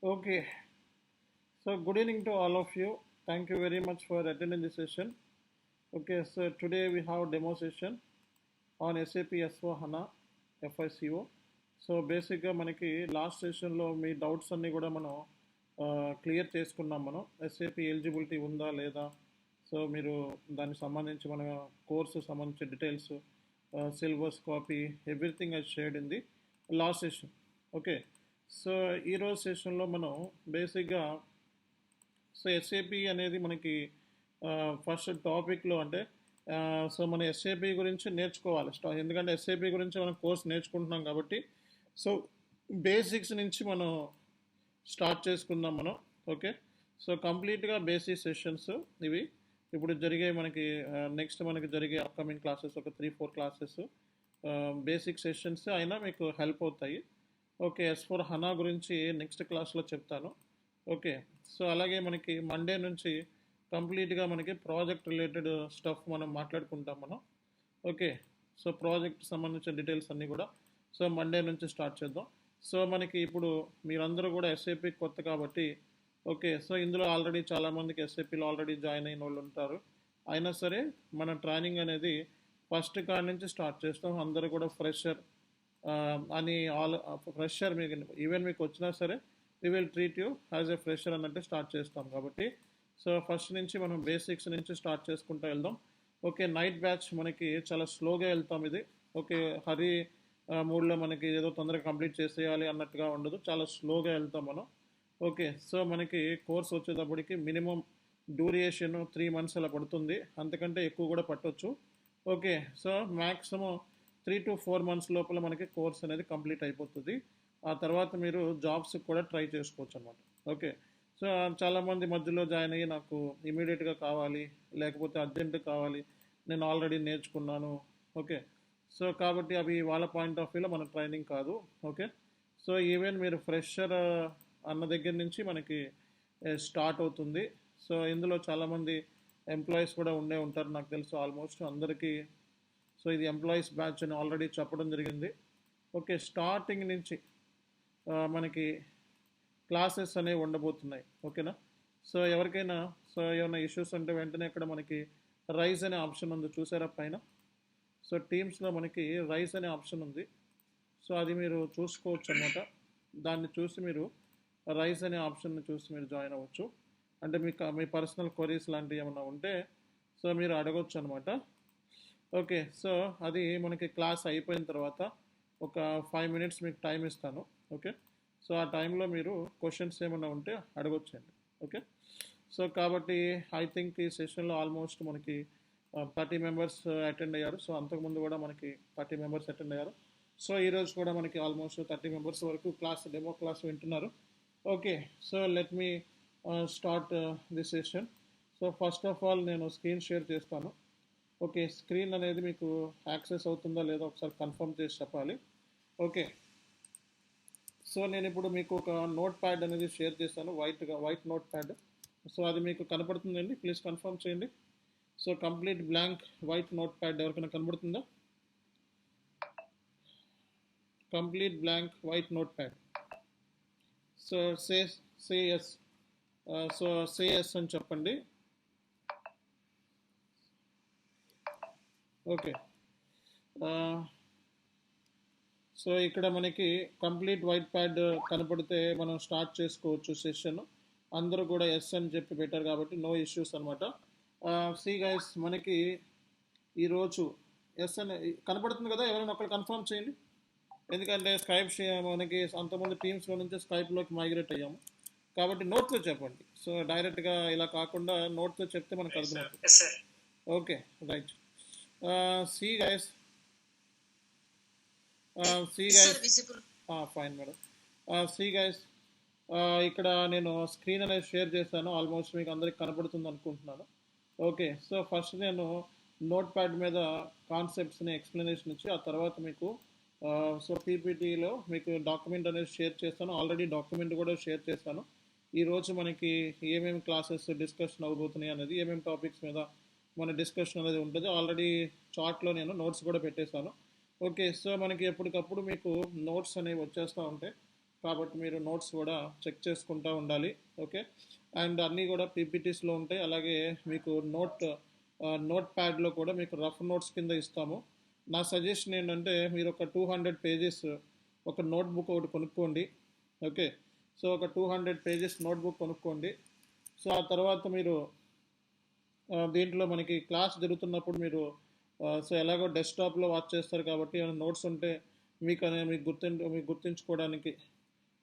Okay, so good evening to all of you. Thank you very much for attending this session. Okay, so today we have demo session on SAP S/4HANA FICO. So బేసిక్గా మనకి last సెషన్లో మీ doubts అన్నీ కూడా మనం clear చేసుకున్నాం. మనం SAP eligibility ఉందా లేదా, సో మీరు దానికి సంబంధించి మన కోర్సు సంబంధించి details, syllabus copy, everything I shared in the last session. Okay, so ఈరోజు సెషన్లో మనం బేసిక్గా సో ఎస్ఏపి అనేది మనకి ఫస్ట్ టాపిక్లో అంటే సో మన ఎస్ఏపి గురించి నేర్చుకోవాలి. ఎందుకంటే ఎస్ఏపి గురించి మనం కోర్స్ నేర్చుకుంటున్నాం కాబట్టి సో బేసిక్స్ నుంచి మనం స్టార్ట్ చేసుకుందాం మనం. ఓకే, సో కంప్లీట్గా బేసిక్ సెషన్స్ ఇవి ఇప్పుడు జరిగే మనకి నెక్స్ట్ మనకి జరిగే అప్కమింగ్ క్లాసెస్ ఒక 3-4 క్లాసెస్ బేసిక్ సెషన్స్ అయినా మీకు హెల్ప్ అవుతాయి. ఓకే, S/4HANA గురించి నెక్స్ట్ క్లాస్లో చెప్తాను. ఓకే, సో అలాగే మనకి మండే నుంచి కంప్లీట్గా మనకి ప్రాజెక్ట్ రిలేటెడ్ స్టఫ్ మనం మాట్లాడుకుంటాం మనం. ఓకే, సో ప్రాజెక్ట్ సంబంధించిన డీటెయిల్స్ అన్నీ కూడా సో మండే నుంచి స్టార్ట్ చేద్దాం. సో మనకి ఇప్పుడు మీరందరూ కూడా ఎస్ఏపి కొత్త కాబట్టి ఓకే, సో ఇందులో ఆల్రెడీ చాలామందికి ఎస్ఏపిలో ఆల్రెడీ జాయిన్ అయిన వాళ్ళు ఉంటారు. అయినా సరే మన ట్రైనింగ్ అనేది ఫస్ట్ కాడి నుంచి స్టార్ట్ చేస్తాం. అందరూ కూడా ఫ్రెషర్ అని ఫ్రెషర్ మీకు ఈవెన్ మీకు వచ్చినా సరే we will treat you as a fresher అన్నట్టు స్టార్ట్ చేస్తాం కాబట్టి సో ఫస్ట్ నుంచి మనం బేసిక్స్ నుంచి స్టార్ట్ చేసుకుంటూ వెళ్దాం. ఓకే, నైట్ బ్యాచ్ మనకి చాలా స్లోగా వెళ్తాం ఇది. ఓకే, హరి మూడ్లో మనకి ఏదో తొందరగా కంప్లీట్ చేసేయాలి అన్నట్టుగా ఉండదు, చాలా స్లోగా వెళ్తాం మనం. ఓకే, సో మనకి కోర్స్ వచ్చేటప్పటికి మినిమం డ్యూరేషన్ 3 months అలా పడుతుంది, అంతకంటే ఎక్కువ కూడా పట్టవచ్చు. Okay, so maximum 3 to 4 months లోపల మనకి కోర్స్ అనేది కంప్లీట్ అయిపోతుంది. ఆ తర్వాత మీరు జాబ్స్ కూడా ట్రై చేసుకోవచ్చు అనమాట. ఓకే, సో చాలామంది మధ్యలో జాయిన్ అయ్యి నాకు ఇమీడియట్గా కావాలి, లేకపోతే అర్జెంట్ కావాలి, నేను ఆల్రెడీ నేర్చుకున్నాను. ఓకే, సో కాబట్టి అవి వాళ్ళ పాయింట్ ఆఫ్ వ్యూలో మన ట్రైనింగ్ కాదు. ఓకే, సో ఈవెన్ మీరు ఫ్రెషర్ అన్న దగ్గర నుంచి మనకి స్టార్ట్ అవుతుంది. సో ఇందులో చాలామంది ఎంప్లాయీస్ కూడా ఉండే ఉంటారు, నాకు తెలుసు ఆల్మోస్ట్ అందరికీ. సో ఇది ఎంప్లాయీస్ బ్యాచ్ అని ఆల్రెడీ చెప్పడం జరిగింది. ఓకే, స్టార్టింగ్ నుంచి మనకి క్లాసెస్ అనేవి ఉండబోతున్నాయి. ఓకేనా, సో ఎవరికైనా సో ఏమైనా ఇష్యూస్ ఉంటే వెంటనే ఇక్కడ మనకి రైజ్ అనే ఆప్షన్ ఉంది, చూసారా పైన. సో టీమ్స్లో మనకి రైజ్ అనే ఆప్షన్ ఉంది, సో అది మీరు చూసుకోవచ్చు అనమాట. దాన్ని చూసి మీరు రైజ్ అనే ఆప్షన్ని చూసి మీరు జాయిన్ అవ్వచ్చు. అంటే మీకు మీ పర్సనల్ క్వరీస్ లాంటివి ఏమైనా ఉంటే సో మీరు అడగవచ్చు అనమాట. ఓకే, సో అది మనకి క్లాస్ అయిపోయిన తర్వాత ఒక 5 minutes మీకు టైం ఇస్తాను. ఓకే, సో ఆ టైంలో మీరు క్వశ్చన్స్ ఏమైనా ఉంటే అడగొచ్చండి. ఓకే, సో కాబట్టి ఐ థింక్ ఈ సెషన్లో ఆల్మోస్ట్ మనకి 30 members అటెండ్ అయ్యారు. సో అంతకుముందు కూడా మనకి 30 members అటెండ్ అయ్యారు. సో ఈరోజు కూడా మనకి ఆల్మోస్ట్ 30 members వరకు డెమో క్లాస్ వింటున్నారు. Okay, so let me start this session. So first of all నేను స్క్రీన్ షేర్ చేస్తాను. ఓకే, స్క్రీన్ అనేది మీకు యాక్సెస్ అవుతుందా లేదా ఒకసారి కన్ఫర్మ్ చేసి చెప్పాలి. ఓకే, సో నేను ఇప్పుడు మీకు ఒక నోట్ ప్యాడ్ అనేది షేర్ చేస్తాను, వైట్ నోట్ ప్యాడ్. సో అది మీకు కనపడుతుందండి, ప్లీజ్ కన్ఫర్మ్ చేయండి. So complete blank white note pad ఎవరికైనా కనబడుతుందా? Complete blank white note pad. So say yes, so say yes అని చెప్పండి. ఓకే, సో ఇక్కడ మనకి కంప్లీట్ వైట్ ప్యాడ్ కనపడితే మనం స్టార్ట్ చేసుకోవచ్చు సెషన్. అందరూ కూడా ఎస్ అని చెప్పి పెట్టారు కాబట్టి నో ఇష్యూస్ అనమాట. సి గైస్, మనకి ఈరోజు ఎస్ అని కనపడుతుంది కదా, ఎవరైనా ఒకరు కన్ఫర్మ్ చేయండి. ఎందుకంటే స్కైప్ మనకి అంతమంది టీమ్స్లో నుంచి స్కైప్లోకి మైగ్రేట్ అయ్యాము కాబట్టి నోట్తో చెప్పండి. సో డైరెక్ట్గా ఇలా కాకుండా నోట్తో చెప్తే మనకు అర్థమవుతుంది. Okay, right. See guys, fine madam. C guys, ఇక్కడ నేను స్క్రీన్ అనేది షేర్ చేశాను, ఆల్మోస్ట్ మీకు అందరికి కనపడుతుంది అనుకుంటున్నాను. ఓకే, సో ఫస్ట్ నేను నోట్ ప్యాడ్ మీద కాన్సెప్ట్స్ని ఎక్స్ప్లెనేషన్ ఇచ్చి ఆ తర్వాత మీకు సో పీపీటీలో మీకు డాక్యుమెంట్ అనేది షేర్ చేస్తాను. ఆల్రెడీ డాక్యుమెంట్ కూడా షేర్ చేస్తాను. ఈరోజు మనకి ఏమేమి క్లాసెస్ డిస్కషన్ అవ్వబోతున్నాయి అనేది, ఏమేమి టాపిక్స్ మీద మన డిస్కషన్ అనేది ఉంటుంది. ఆల్రెడీ చార్ట్లో నేను నోట్స్ కూడా పెట్టేశాను. ఓకే, సో మనకి ఎప్పటికప్పుడు మీకు నోట్స్ అనేవి వచ్చేస్తూ ఉంటాయి. కాబట్టి మీరు నోట్స్ కూడా చెక్ చేసుకుంటూ ఉండాలి. ఓకే, అండ్ అన్నీ కూడా పీపీటీస్లో ఉంటాయి. అలాగే మీకు నోట్ ప్యాడ్లో కూడా మీకు రఫ్ నోట్స్ కింద ఇస్తాము. నా సజెషన్ ఏంటంటే మీరు ఒక 200 పేజెస్ ఒక నోట్బుక్ ఒకటి కొనుక్కోండి. ఓకే, సో ఒక 200 పేజెస్ నోట్బుక్ కొనుక్కోండి. సో ఆ తర్వాత మీరు దీంట్లో మనకి క్లాస్ జరుగుతున్నప్పుడు మీరు సో ఎలాగో డెస్క్టాప్లో వాచ్ చేస్తారు కాబట్టి ఏమైనా నోట్స్ ఉంటే మీకు గుర్తుంచుకోవడానికి.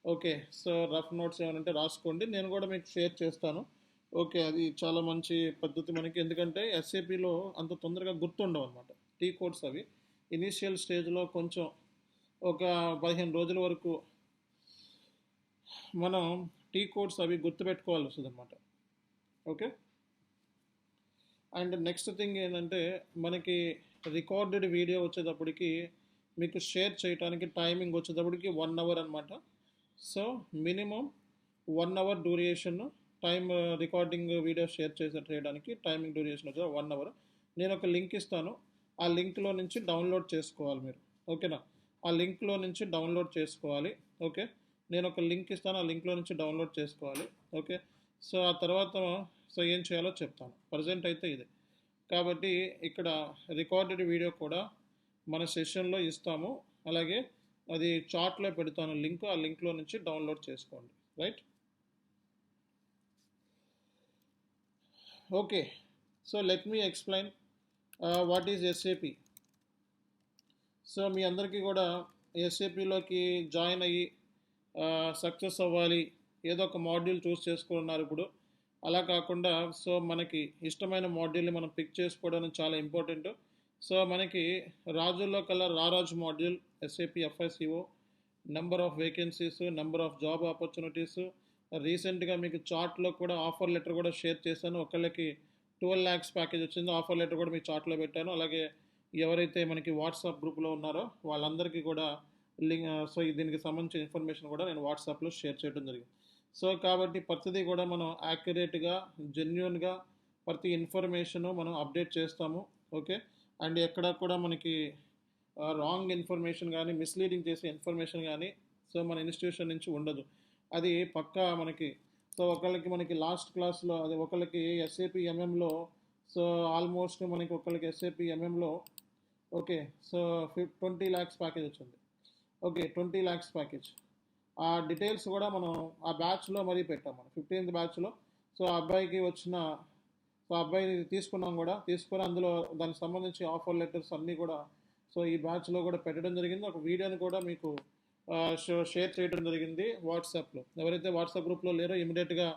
ఓకే, సో రఫ్ నోట్స్ ఏమైనా ఉంటే రాసుకోండి, నేను కూడా మీకు షేర్ చేస్తాను. ఓకే, అది చాలా మంచి పద్ధతి మనకి, ఎందుకంటే ఎస్ఏపిలో అంత తొందరగా గుర్తుండవు అనమాట టీ కోడ్స్. అవి ఇనీషియల్ స్టేజ్లో కొంచెం ఒక 15 రోజుల వరకు మనం టీ కోడ్స్ అవి గుర్తుపెట్టుకోవాల్సి వస్తుంది అనమాట. ఓకే, అండ్ నెక్స్ట్ థింగ్ ఏంటంటే మనకి రికార్డెడ్ వీడియో వచ్చేటప్పటికి మీకు షేర్ చేయడానికి టైమింగ్ వచ్చేటప్పటికి 1 అవర్ అనమాట. So minimum 1 hour duration time recording video share చేయడానికి టైమింగ్ డ్యూరేషన్ వచ్చి 1 అవర్. నేను ఒక లింక్ ఇస్తాను, ఆ లింక్లో నుంచి డౌన్లోడ్ చేసుకోవాలి మీరు. ఓకేనా, ఆ లింక్లో నుంచి డౌన్లోడ్ చేసుకోవాలి. ఓకే, నేను ఒక లింక్ ఇస్తాను, ఆ లింక్లో నుంచి డౌన్లోడ్ చేసుకోవాలి. ఓకే, సో ఆ తర్వాత సో ఏం చేయాలో చెప్తాను. ప్రజెంట్ అయితే ఇది కాబట్టి ఇక్కడ రికార్డెడ్ వీడియో కూడా మన సెషన్లో ఇస్తాము. అలాగే అది చార్ట్లో పెడతాను లింక్, ఆ లింక్లో నుంచి డౌన్లోడ్ చేసుకోండి. Right, okay. So let me explain what is SAP. So మీ అందరికీ కూడా ఎస్ఏపిలోకి జాయిన్ అయ్యి సక్సెస్ అవ్వాలి, ఏదో ఒక మాడ్యూల్ చూస్ చేసుకున్నారు ఇప్పుడు. అలా కాకుండా సో మనకి ఇష్టమైన మాడ్యూల్ని మనం పిక్ చేసుకోవడం చాలా ఇంపార్టెంట్. సో మనకి రాజుల్లో కల్లా రారాజు module SAP FICO, number of vacancies, number of job opportunities. రీసెంట్గా మీకు చార్ట్లో కూడా ఆఫర్ లెటర్ కూడా షేర్ చేశాను. ఒకళ్ళకి 12 lakhs ప్యాకేజ్ వచ్చింది, ఆఫర్ లెటర్ కూడా మీ చార్ట్లో పెట్టాను. అలాగే ఎవరైతే మనకి వాట్సాప్ గ్రూప్లో ఉన్నారో వాళ్ళందరికీ కూడా లింక్, సో దీనికి సంబంధించిన ఇన్ఫర్మేషన్ కూడా నేను వాట్సాప్లో షేర్ చేయడం జరిగింది. సో కాబట్టి ప్రతిదీ కూడా మనం యాక్యురేట్గా జెన్యున్గా ప్రతి ఇన్ఫర్మేషను మనం అప్డేట్ చేస్తాము. ఓకే, అండ్ ఎక్కడ కూడా మనకి రాంగ్ ఇన్ఫర్మేషన్ కానీ మిస్లీడింగ్ చేసే ఇన్ఫర్మేషన్ కానీ సో మన ఇన్స్టిట్యూషన్ నుంచి ఉండదు. అది పక్కా మనకి. సో మనకి లాస్ట్ క్లాస్లో అది ఒకళ్ళకి ఎస్ఏపి ఎంఎంలో సో ఆల్మోస్ట్ మనకి ఒకళ్ళకి ఎస్ఏపి ఎంఎంలో ఓకే సో 20 lakhs ప్యాకేజ్ వచ్చింది. Okay, 20 lakhs package. ఆ డీటెయిల్స్ కూడా మనం ఆ బ్యాచ్లో మరీ పెట్టాం, మనం 15th బ్యాచ్లో. సో ఆ అబ్బాయికి వచ్చిన సో అబ్బాయి తీసుకున్నాం కూడా, తీసుకొని అందులో దానికి సంబంధించి ఆఫర్ లెటర్స్ అన్నీ కూడా సో ఈ బ్యాచ్లో కూడా పెట్టడం జరిగింది. ఒక వీడియోని కూడా మీకు షేర్ చేయడం జరిగింది వాట్సాప్లో. ఎవరైతే వాట్సాప్ గ్రూప్లో లేరో ఇమీడియట్గా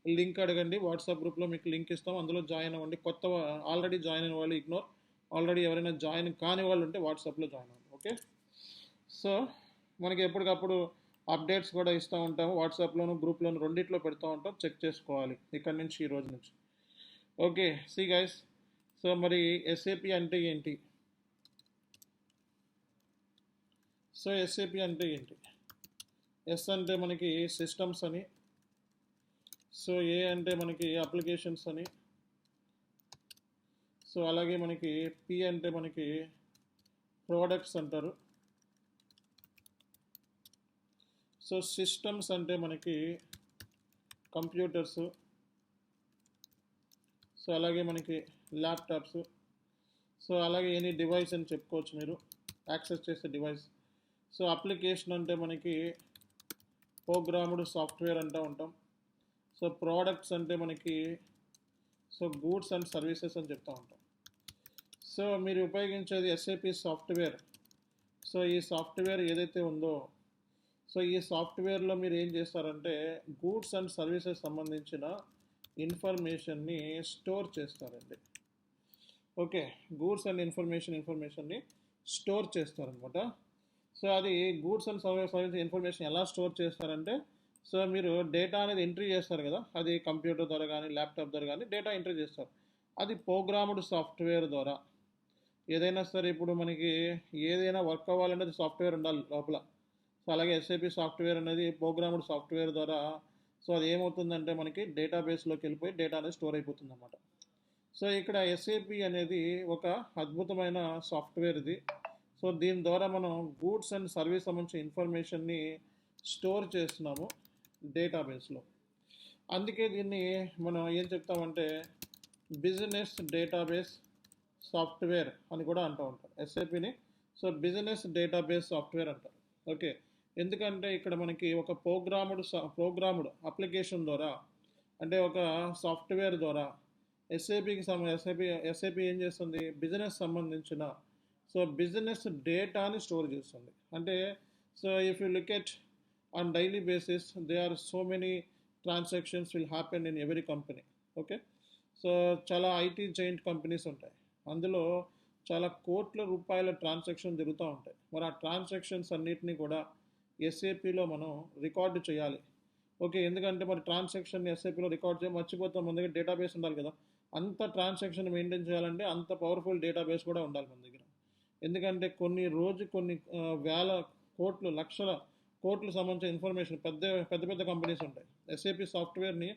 లింక్ అడగండి, వాట్సాప్ గ్రూప్లో మీకు లింక్ ఇస్తాం, అందులో జాయిన్ అవ్వండి. కొత్త ఆల్రెడీ జాయిన్ అయిన వాళ్ళు ఇగ్నోర్, ఆల్రెడీ ఎవరైనా జాయిన్ కాని వాళ్ళు ఉంటే వాట్సాప్లో జాయిన్ అవ్వండి. ఓకే, సో మనకి ఎప్పటికప్పుడు అప్డేట్స్ కూడా ఇస్తూ ఉంటాము, వాట్సాప్లోను గ్రూప్లోను రెండిట్లో పెడతా ఉంటాం, చెక్ చేసుకోవాలి ఇక్కడ నుంచి ఈ రోజు నుంచి. ఓకే, సి గైస్, సో మరి ఎస్ఏపి అంటే ఏంటి? సో ఎస్ఏపి అంటే ఏంటి? ఎస్ అంటే మనకి సిస్టమ్స్ అని, సో ఏ అంటే మనకి అప్లికేషన్స్ అని, సో అలాగే మనకి పి అంటే మనకి ప్రోడక్ట్స్ అంటారు. సో సిస్టమ్స్ అంటే మనకి కంప్యూటర్స్, సో అలాగే మనకి ల్యాప్టాప్స్, సో అలాగే ఎనీ డివైస్ అని చెప్పుకోవచ్చు మీరు, యాక్సెస్ చేసే డివైస్. సో అప్లికేషన్ అంటే మనకి ప్రోగ్రామ్డ్ సాఫ్ట్వేర్ అంటూ ఉంటాం. సో ప్రోడక్ట్స్ అంటే మనకి సో గూడ్స్ అండ్ సర్వీసెస్ అని చెప్తూ ఉంటాం. సో మీరు ఉపయోగించేది ఎస్ఏపి సాఫ్ట్వేర్. సో ఈ సాఫ్ట్వేర్ ఏదైతే ఉందో సో ఈ సాఫ్ట్వేర్లో మీరు ఏం చేస్తారంటే గూడ్స్ అండ్ సర్వీసెస్ సంబంధించిన ఇన్ఫర్మేషన్ని స్టోర్ చేస్తారండి. ఓకే, గూడ్స్ అండ్ ఇన్ఫర్మేషన్ని స్టోర్ చేస్తారనమాట. సో అది గూడ్స్ అండ్ సర్వీస్ ఇన్ఫర్మేషన్ ఎలా స్టోర్ చేస్తారంటే సో మీరు డేటా అనేది ఎంట్రీ చేస్తారు కదా, అది కంప్యూటర్ ద్వారా కానీ ల్యాప్టాప్ ద్వారా కానీ డేటా ఎంట్రీ చేస్తారు. అది ప్రోగ్రామ్డ్ సాఫ్ట్వేర్ ద్వారా. ఏదైనా సరే ఇప్పుడు మనకి ఏదైనా వర్క్ అవ్వాలంటే అది సాఫ్ట్వేర్ ఉండాలి లోపల. సో అలాగే ఎస్ఏపి సాఫ్ట్వేర్ అనేది ప్రోగ్రామ్డ్ సాఫ్ట్వేర్ ద్వారా సో అది ఏమవుతుందంటే మనకి డేటాబేస్లోకి వెళ్ళిపోయి డేటా అనేది స్టోర్ అయిపోతుంది అన్నమాట. సో ఇక్కడ ఎస్ఏపి అనేది ఒక అద్భుతమైన సాఫ్ట్వేర్ ఇది. సో దీని ద్వారా మనం గూడ్స్ అండ్ సర్వీస్ సంబంధించిన ఇన్ఫర్మేషన్ని స్టోర్ చేస్తున్నాము డేటాబేస్లో. అందుకే దీన్ని మనం ఏం చెప్తామంటే బిజినెస్ డేటాబేస్ సాఫ్ట్వేర్ అని కూడా అంటూ ఉంటారు ఎస్ఏపిని. సో బిజినెస్ డేటాబేస్ సాఫ్ట్వేర్ అంటారు. ఓకే, ఎందుకంటే ఇక్కడ మనకి ఒక ప్రోగ్రాముడ్ అప్లికేషన్ ద్వారా, అంటే ఒక సాఫ్ట్వేర్ ద్వారా ఎస్ఏపి ఏం చేస్తుంది, బిజినెస్ సంబంధించిన బిజినెస్ డేటాని స్టోర్ చేస్తుంది. అంటే so if you look at on daily basis they are so many transactions will happen in every company. Okay, so చాలా ఐటీ జైంట్ కంపెనీస్ ఉంటాయి, అందులో చాలా కోట్ల రూపాయల ట్రాన్సాక్షన్ జరుగుతూ ఉంటాయి. మరి ఆ ట్రాన్సాక్షన్స్ అన్నిటినీ కూడా ఎస్ఏపిలో మనం రికార్డు చేయాలి. ఓకే, ఎందుకంటే మరి ట్రాన్సాక్షన్ ఎస్ఏపిలో రికార్డ్ చేయాలి, మర్చిపోతాం, మన దగ్గర డేటాబేస్ ఉండాలి కదా. అంత ట్రాన్సాక్షన్ మెయింటైన్ చేయాలంటే అంత పవర్ఫుల్ డేటాబేస్ కూడా ఉండాలి మన దగ్గర. ఎందుకంటే కొన్ని వేల కోట్లు లక్షల కోట్లు సంబంధించిన ఇన్ఫర్మేషన్ పెద్ద పెద్ద పెద్ద కంపెనీస్ ఉంటాయి. ఎస్ఏపి సాఫ్ట్వేర్ని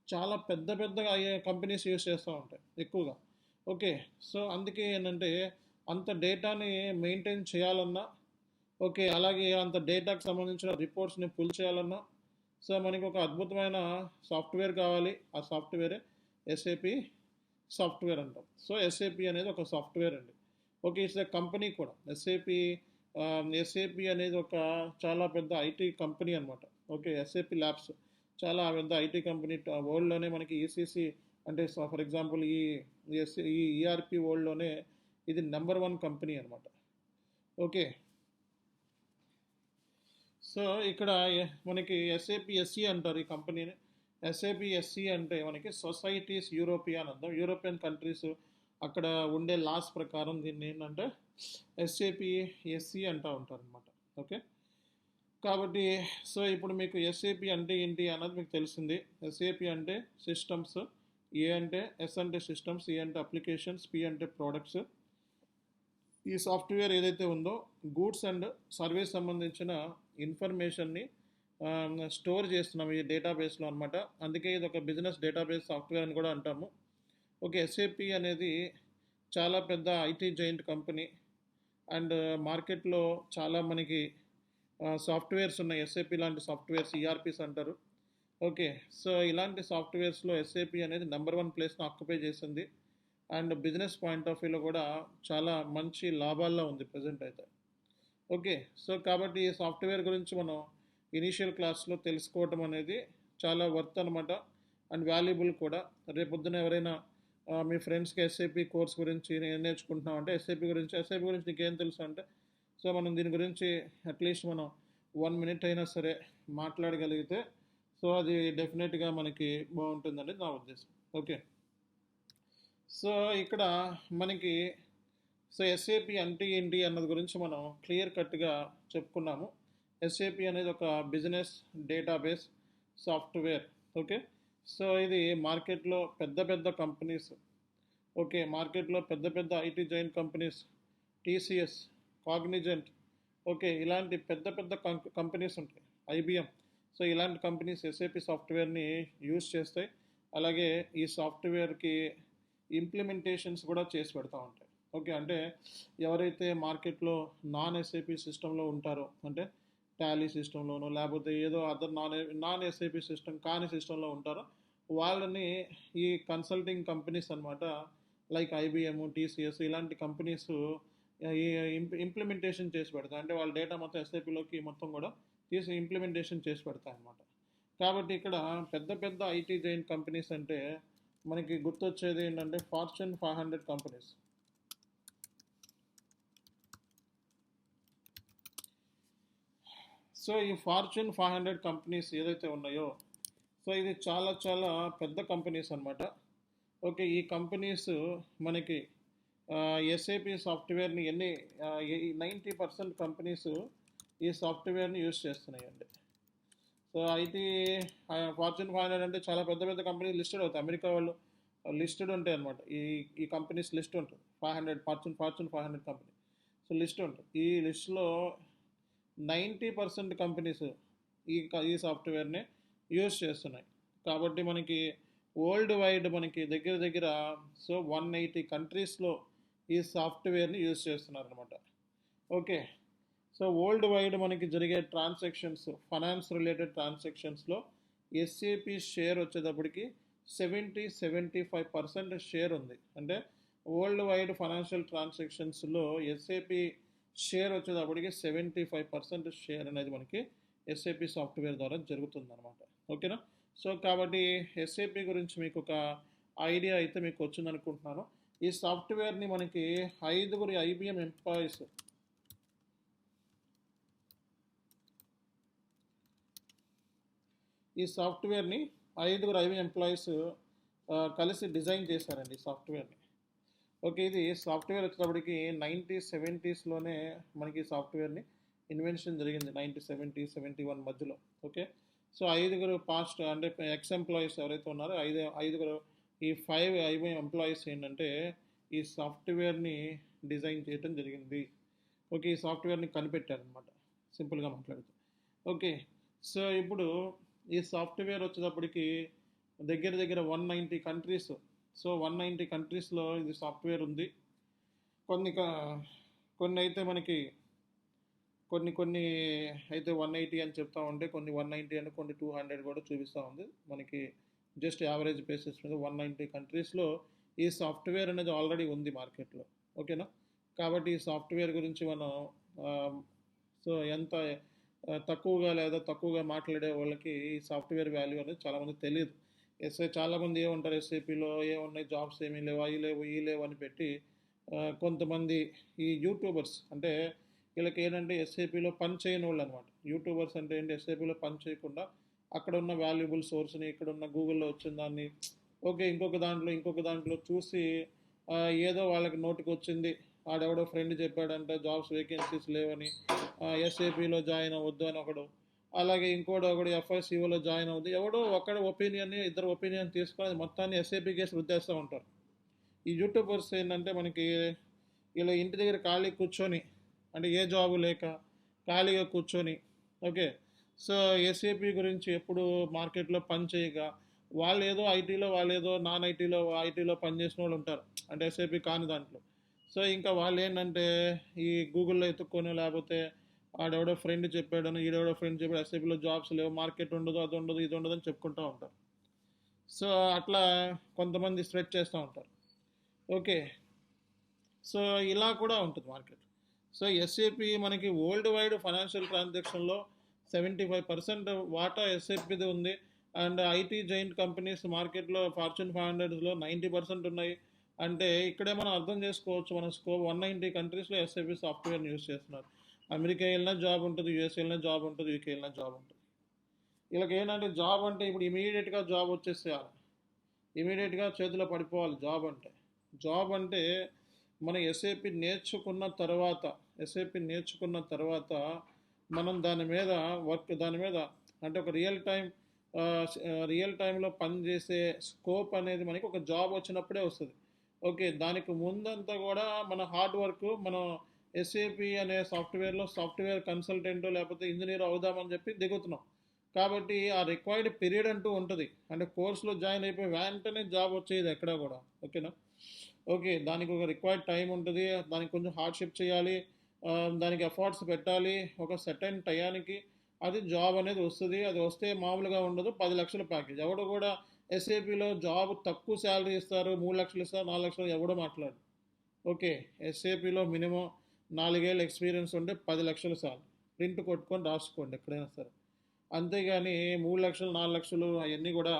చాలా పెద్ద పెద్దగా అయ్యే కంపెనీస్ యూస్ చేస్తూ ఉంటాయి ఎక్కువగా. ఓకే, సో అందుకే ఏంటంటే అంత డేటాని మెయింటైన్ చేయాలన్నా, ఓకే, అలాగే అంత డేటాకు సంబంధించిన రిపోర్ట్స్ని పుల్ చేయాలన్నా సో మనకి ఒక అద్భుతమైన సాఫ్ట్వేర్ కావాలి. ఆ సాఫ్ట్వేరే ఎస్ఏపి సాఫ్ట్వేర్ అంటాం. సో ఎస్ఏపి అనేది ఒక సాఫ్ట్వేర్ అండి. ఓకే, ఇట్స్ ఎ కంపెనీ కూడా. ఎస్ఏపి అనేది ఒక చాలా పెద్ద ఐటీ కంపెనీ అనమాట. ఓకే, ఎస్ఏపి ల్యాబ్స్ చాలా పెద్ద ఐటీ కంపెనీ. వరల్డ్లోనే మనకి ఈసీసీ అంటే ఫర్ ఎగ్జాంపుల్ ఈ ఈఆర్పి వరల్డ్లోనే ఇది నెంబర్ 1 కంపెనీ అనమాట. ఓకే, సో ఇక్కడ మనకి ఎస్ఏపిఎస్సి అంటారు ఈ కంపెనీని. ఎస్ఏపిఎస్సి అంటే మనకి సొసైటీస్ యూరోపియన్ అంటాం. యూరోపియన్ కంట్రీస్ అక్కడ ఉండే లాస్ ప్రకారం దీన్ని ఏంటంటే ఎస్ఏపిఎస్సి అంటూ ఉంటారు అనమాట. ఓకే, కాబట్టి సో ఇప్పుడు మీకు ఎస్ఏపి అంటే ఏంటి అన్నది మీకు తెలిసింది. ఎస్ఏపి అంటే సిస్టమ్స్, ఏ అంటే ఎస్ అంటే సిస్టమ్స్, ఏ అంటే అప్లికేషన్స్, పి అంటే ప్రోడక్ట్స్. ఈ సాఫ్ట్వేర్ ఏదైతే ఉందో గూడ్స్ అండ్ సర్వీస్ సంబంధించిన ఇన్ఫర్మేషన్ని స్టోర్ చేస్తున్నాం ఈ డేటాబేస్లో అనమాట. అందుకే ఇది ఒక బిజినెస్ డేటాబేస్ సాఫ్ట్వేర్ అని కూడా అంటాము. ఓకే, ఎస్ఏపి అనేది చాలా పెద్ద ఐటీ జైంట్ కంపెనీ అండ్ మార్కెట్లో చాలా మనకి సాఫ్ట్వేర్స్ ఉన్నాయి. ఎస్ఏపి లాంటి సాఫ్ట్వేర్స్ ఈఆర్పీస్ అంటారు. ఓకే, సో ఇలాంటి సాఫ్ట్వేర్స్లో ఎస్ఏపి అనేది నెంబర్ 1 ప్లేస్ను ఆక్యుపై చేసింది అండ్ బిజినెస్ పాయింట్ ఆఫ్ వ్యూలో కూడా చాలా మంచి లాభాల్లో ఉంది ప్రజెంట్ అయితే. ఓకే, సో కాబట్టి ఈ సాఫ్ట్వేర్ గురించి మనం ఇనీషియల్ క్లాస్లో తెలుసుకోవటం అనేది చాలా వర్త్ అనమాట అండ్ వాల్యుబుల్ కూడా. రేపొద్దున ఎవరైనా మీ ఫ్రెండ్స్కి ఎస్ఏపి కోర్స్ గురించి నేను నేర్చుకుంటున్నాం అంటే ఎస్ఏపి గురించి నీకేం తెలుసు అంటే సో మనం దీని గురించి అట్లీస్ట్ మనం 1 minute అయినా సరే మాట్లాడగలిగితే సో అది డెఫినెట్గా మనకి బాగుంటుందని నా ఉద్దేశం. ఓకే, సో ఇక్కడ మనకి సో ఎస్ఏపి అంటే ఏంటి అన్నది గురించి మనం క్లియర్ కట్గా చెప్పుకున్నాము. ఎస్ఏపి అనేది ఒక business database software. Okay, so ఇది మార్కెట్లో పెద్ద పెద్ద కంపెనీస్, ఓకే, మార్కెట్లో పెద్ద పెద్ద IT giant companies, TCS, Cognizant, okay, ఇలాంటి పెద్ద పెద్ద కంపెనీస్ ఉంటాయి, ఐబిఎం. సో ఇలాంటి కంపెనీస్ ఎస్ఏపి సాఫ్ట్వేర్ని యూజ్ చేస్తాయి. అలాగే ఈ సాఫ్ట్వేర్కి ఇంప్లిమెంటేషన్స్ కూడా చేసి పెడతా ఉంటాయి. ఓకే, అంటే ఎవరైతే మార్కెట్లో నాన్ ఎస్ఏపి సిస్టంలో ఉంటారో, అంటే టాలీ సిస్టంలోనో లేకపోతే ఏదో అదర్ నాన్ ఎస్ఏపి సిస్టమ్ కాని సిస్టంలో ఉంటారో వాళ్ళని ఈ కన్సల్టింగ్ కంపెనీస్ అనమాట, లైక్ ఐబిఎం, టీసీఎస్ ఇలాంటి కంపెనీస్ ఈ ఇంప్లిమెంటేషన్ చేసి పెడతాయి. అంటే వాళ్ళ డేటా మొత్తం ఎస్ఏపిలోకి మొత్తం కూడా తీసి ఇంప్లిమెంటేషన్ చేసి పెడతాయి అన్నమాట. కాబట్టి ఇక్కడ పెద్ద పెద్ద ఐటీ జైంట్ కంపెనీస్ అంటే మనకి గుర్తొచ్చేది ఏంటంటే ఫార్చ్యూన్ 500 కంపెనీస్. సో ఈ ఫార్చ్యూన్ 500 కంపెనీస్ ఏదైతే ఉన్నాయో సో ఇది చాలా చాలా పెద్ద కంపెనీస్ అనమాట. ఓకే, ఈ కంపెనీస్ మనకి ఎస్ఏపి సాఫ్ట్వేర్ని 90% కంపెనీస్ ఈ సాఫ్ట్వేర్ని యూజ్ చేస్తున్నాయండి. సో ఐటీ ఫార్చ్యూన్ 500 అంటే చాలా పెద్ద పెద్ద కంపెనీస్ లిస్టెడ్ అవుతాయి. అమెరికా వాళ్ళు లిస్టెడ్ ఉంటాయి అనమాట. ఈ కంపెనీస్ లిస్ట్ ఉంటుంది. 500 ఫార్చ్యూన్ 500 కంపెనీ సో లిస్ట్ ఉంటుంది. ఈ లిస్ట్లో 90% కంపెనీస్ ఈ సాఫ్ట్వేర్ని యూజ్ చేస్తున్నాయి. కాబట్టి మనకి వరల్డ్ వైడ్ మనకి దగ్గర దగ్గర సో 180 కంట్రీస్లో ఈ సాఫ్ట్వేర్ని యూజ్ చేస్తున్నారు అనమాట. ఓకే, సో వరల్డ్ వైడ్ మనకి జరిగే ట్రాన్సాక్షన్స్, ఫైనాన్స్ రిలేటెడ్ ట్రాన్సాక్షన్స్లో ఎస్ఏపి షేర్ వచ్చేటప్పటికి 75% షేర్ ఉంది. అంటే వరల్డ్ వైడ్ ఫైనాన్షియల్ ట్రాన్సాక్షన్స్లో ఎస్ఏపి షేర్ వచ్చేటప్పటికి 75% షేర్ అనేది మనకి ఎస్ఏపి సాఫ్ట్వేర్ ద్వారా జరుగుతుంది అనమాట. ఓకేనా? సో కాబట్టి ఎస్ఏపి గురించి మీకు ఒక ఐడియా అయితే మీకు వచ్చింది అనుకుంటున్నాను. ఈ సాఫ్ట్వేర్ని మనకి 5 ఐబిఎం ఎంప్లాయీస్, ఈ సాఫ్ట్వేర్ని 5 ఐబిఎం ఎంప్లాయీస్ కలిసి డిజైన్ చేశారండి ఈ సాఫ్ట్వేర్ని. ఓకే, ఇది సాఫ్ట్వేర్ వచ్చేటప్పటికి 1970s మనకి సాఫ్ట్వేర్ని ఇన్వెన్షన్ జరిగింది, 1970, 71 మధ్యలో. ఓకే, సో 5 పాస్ట్ అంటే ఎక్స్ ఎంప్లాయీస్ ఎవరైతే ఉన్నారో 5 ఈ 5 ఐబిఎం ఎంప్లాయీస్ ఏంటంటే ఈ సాఫ్ట్వేర్ని డిజైన్ చేయడం జరిగింది. ఓకే, ఈ సాఫ్ట్వేర్ని కనిపెట్టారనమాట, సింపుల్గా మాట్లాడుతూ. ఓకే, సో ఇప్పుడు ఈ సాఫ్ట్వేర్ వచ్చేటప్పటికి దగ్గర దగ్గర 190 కంట్రీస్, సో 190 కంట్రీస్లో ఇది సాఫ్ట్వేర్ ఉంది. కొన్ని అయితే మనకి కొన్ని అయితే 180 అని చెప్తా ఉంటే, కొన్ని 190 అని, కొన్ని 200 కూడా చూపిస్తూ ఉంది మనకి. జస్ట్ యావరేజ్ బేసిస్ మీద 190 కంట్రీస్లో ఈ సాఫ్ట్వేర్ అనేది ఆల్రెడీ ఉంది మార్కెట్లో. ఓకేనా? కాబట్టి ఈ సాఫ్ట్వేర్ గురించి మనం సో ఎంత తక్కువగా లేదా తక్కువగా మాట్లాడే వాళ్ళకి ఈ సాఫ్ట్వేర్ వాల్యూ అనేది చాలామంది తెలియదు. చాలామంది ఏమంటారు, ఎస్ఏపీలో ఏమున్నాయి, జాబ్స్ ఏమీ లేవు, ఈ లేవు అని పెట్టి కొంతమంది ఈ యూట్యూబర్స్, అంటే వీళ్ళకి ఏంటంటే ఎస్ఏపీలో పని చేయని వాళ్ళు అనమాట. యూట్యూబర్స్ అంటే ఏంటి, ఎస్ఏపీలో పని చేయకుండా అక్కడ ఉన్న వాల్యుబుల్ సోర్స్ని, ఇక్కడ ఉన్న గూగుల్లో వచ్చిన దాన్ని ఓకే ఇంకొక దాంట్లో చూసి ఏదో వాళ్ళకి నోటికి వచ్చింది, ఆడెవడో ఫ్రెండ్ చెప్పాడంటే జాబ్స్ వేకెన్సీస్ లేవని ఎస్ఏపీలో జాయిన్ అవ్వద్దు అని ఒకడు, అలాగే ఒకడు ఎఫ్ఐసిఓలో జాయిన్ అవుద్ది, ఎవడో ఒకటి ఒపీనియన్ని, ఇద్దరు ఒపీనియన్ తీసుకొని మొత్తాన్ని ఎస్ఏపీ కేసు రుద్దేస్తూ ఉంటారు. ఈ యూట్యూబర్స్ ఏంటంటే మనకి ఇలా ఇంటి దగ్గర ఖాళీ కూర్చొని, అంటే ఏ జాబు లేక ఖాళీగా కూర్చొని, ఓకే, సో ఎస్ఏపీ గురించి ఎప్పుడు మార్కెట్లో పని చేయగా వాళ్ళు ఏదో నాన్ ఐటీలో పనిచేసిన వాళ్ళు ఉంటారు, అంటే ఎస్ఏపీ కాని దాంట్లో. సో ఇంకా వాళ్ళు ఏంటంటే ఈ గూగుల్లో ఎత్తుక్కొని, లేకపోతే ఆడెవడో ఫ్రెండ్ చెప్పాడని, ఈడెవడో ఫ్రెండ్ చెప్పాడు, ఎస్ఏపీలో జాబ్స్ లేవు, మార్కెట్ ఉండదు, అది ఉండదు, ఇది ఉండదు అని చెప్పుకుంటూ ఉంటారు. సో అట్లా కొంతమంది స్ప్రెడ్ చేస్తూ ఉంటారు. ఓకే, సో ఇలా కూడా ఉంటుంది మార్కెట్. సో ఎస్ఏపి మనకి వరల్డ్ వైడ్ ఫైనాన్షియల్ ట్రాన్సాక్షన్లో 75% వాటా ఎస్ఏపిది ఉంది. అండ్ ఐటీ జైంట్ కంపెనీస్ మార్కెట్లో ఫార్చ్యూన్ 500లో 90% ఉన్నాయి. అంటే ఇక్కడే మనం అర్థం చేసుకోవచ్చు, మన 190 కంట్రీస్లో ఎస్ఏపి సాఫ్ట్వేర్ని యూస్ చేస్తున్నారు. అమెరికా వెళ్ళినా జాబ్ ఉంటుంది, యూఎస్ వెళ్ళినా జాబ్ ఉంటుంది, యూకే వెళ్ళినా జాబ్ ఉంటుంది. వీళ్ళకి ఏంటంటే జాబ్ అంటే ఇప్పుడు ఇమీడియట్గా జాబ్ వచ్చేసేయాలి, ఇమీడియట్గా చేతిలో పడిపోవాలి జాబ్ అంటే మన ఎస్ఏపి నేర్చుకున్న తర్వాత మనం దాని మీద అంటే ఒక రియల్ టైంలో పనిచేసే స్కోప్ అనేది మనకి ఒక జాబ్ వచ్చినప్పుడే వస్తుంది. ఓకే, దానికి ముందంతా కూడా మన హార్డ్ వర్క్, మనం ఎస్ఏపి అనే సాఫ్ట్వేర్ కన్సల్టెంట్ లేకపోతే ఇంజనీర్ అవుదామని చెప్పి దిగుతున్నాం. కాబట్టి ఆ రిక్వైర్డ్ పీరియడ్ అంటూ ఉంటుంది, అంటే కోర్సులో జాయిన్ అయిపోయి వెంటనే జాబ్ వచ్చేది ఎక్కడా కూడా. ఓకేనా? ఓకే, దానికి ఒక రిక్వైర్డ్ టైం ఉంటుంది, దానికి కొంచెం హార్డ్షిప్ చేయాలి, దానికి ఎఫర్ట్స్ పెట్టాలి. ఒక సర్టెన్ టయానికి అది జాబ్ అనేది వస్తుంది. అది వస్తే మామూలుగా ఉండదు, 10 లక్షల ప్యాకేజ్. ఎవడు కూడా ఎస్ఏపిలో జాబ్ తక్కువ శాలరీ ఇస్తారు, 3 లక్షలు ఇస్తారు, 4 లక్షలు ఎవడో మాట్లాడు. ఓకే, ఎస్ఏపిలో మినిమం 4 ఏళ్ళ ఎక్స్పీరియన్స్ ఉంటే 10 లక్షలు సార్లు ప్రింట్ కొట్టుకొని రాసుకోండి ఎక్కడైనా సరే. అంతేగాని 3 లక్షలు 4 లక్షలు అవన్నీ కూడా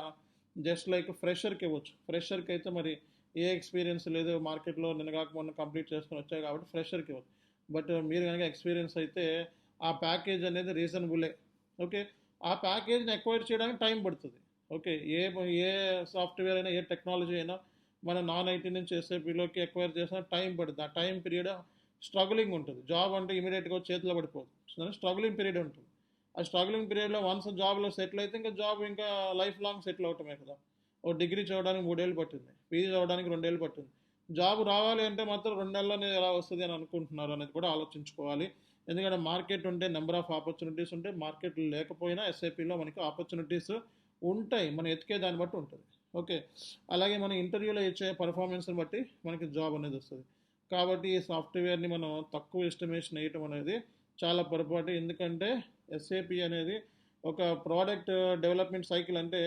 జస్ట్ లైక్ ఫ్రెషర్కి ఇవ్వచ్చు. ఫ్రెషర్కి అయితే మరి ఏ ఎక్స్పీరియన్స్ లేదు, మార్కెట్లో నిన్నగాక మొన్న కంప్లీట్ చేసుకొని వచ్చాయి కాబట్టి ఫ్రెషర్కి ఇవ్వచ్చు. బట్ మీరు కనుక ఎక్స్పీరియన్స్ అయితే ఆ ప్యాకేజ్ అనేది రీజనబులే. ఓకే, ఆ ప్యాకేజ్ని ఎక్వైర్ చేయడానికి టైం పడుతుంది. ఓకే, ఏ సాఫ్ట్వేర్ అయినా, ఏ టెక్నాలజీ అయినా మన నాన్ ఐటీ నుంచి ఎస్ఏపీలోకి ఎక్వైర్ చేసిన టైం పడుతుంది. ఆ టైం పీరియడ్ స్ట్రగులింగ్ ఉంటుంది. జాబ్ అంటే ఇమీడియట్గా చేతిలో పడిపోదు, స్ట్రగులింగ్ పీరియడ్ ఉంటుంది. ఆ స్ట్రగులింగ్ పీరియడ్లో వన్స్ జాబ్లో సెటిల్ అయితే ఇంకా జాబ్ ఇంకా లైఫ్ లాంగ్ సెటిల్ అవటమే కదా. ఓ డిగ్రీ చదవడానికి 3 ఏళ్ళు పట్టింది, పీజీ చదవడానికి 2 ఏళ్ళు పట్టింది. జాబ్ రావాలి అంటే మాత్రం 2 నెలల్లోనే ఎలా వస్తుంది అని అనుకుంటున్నారు అనేది కూడా ఆలోచించుకోవాలి. ఎందుకంటే మార్కెట్ ఉంటే నెంబర్ ఆఫ్ ఆపర్చునిటీస్ ఉంటాయి, మార్కెట్ లేకపోయినా ఎస్ఐపిలో మనకి ఆపర్చునిటీస్ ఉంటాయి, మనం ఎతికే దాన్ని బట్టి ఉంటుంది. ఓకే, అలాగే మన ఇంటర్వ్యూలో ఇచ్చే పర్ఫార్మెన్స్ని బట్టి మనకి జాబ్ అనేది వస్తుంది. కాబట్టి ఈ సాఫ్ట్వేర్ని మనం తక్కువ ఎస్టిమేషన్ వేయటం అనేది చాలా పొరపాటు. ఎందుకంటే ఎస్ఏపి అనేది ఒక ప్రోడక్ట్ డెవలప్మెంట్ సైకిల్ అంటే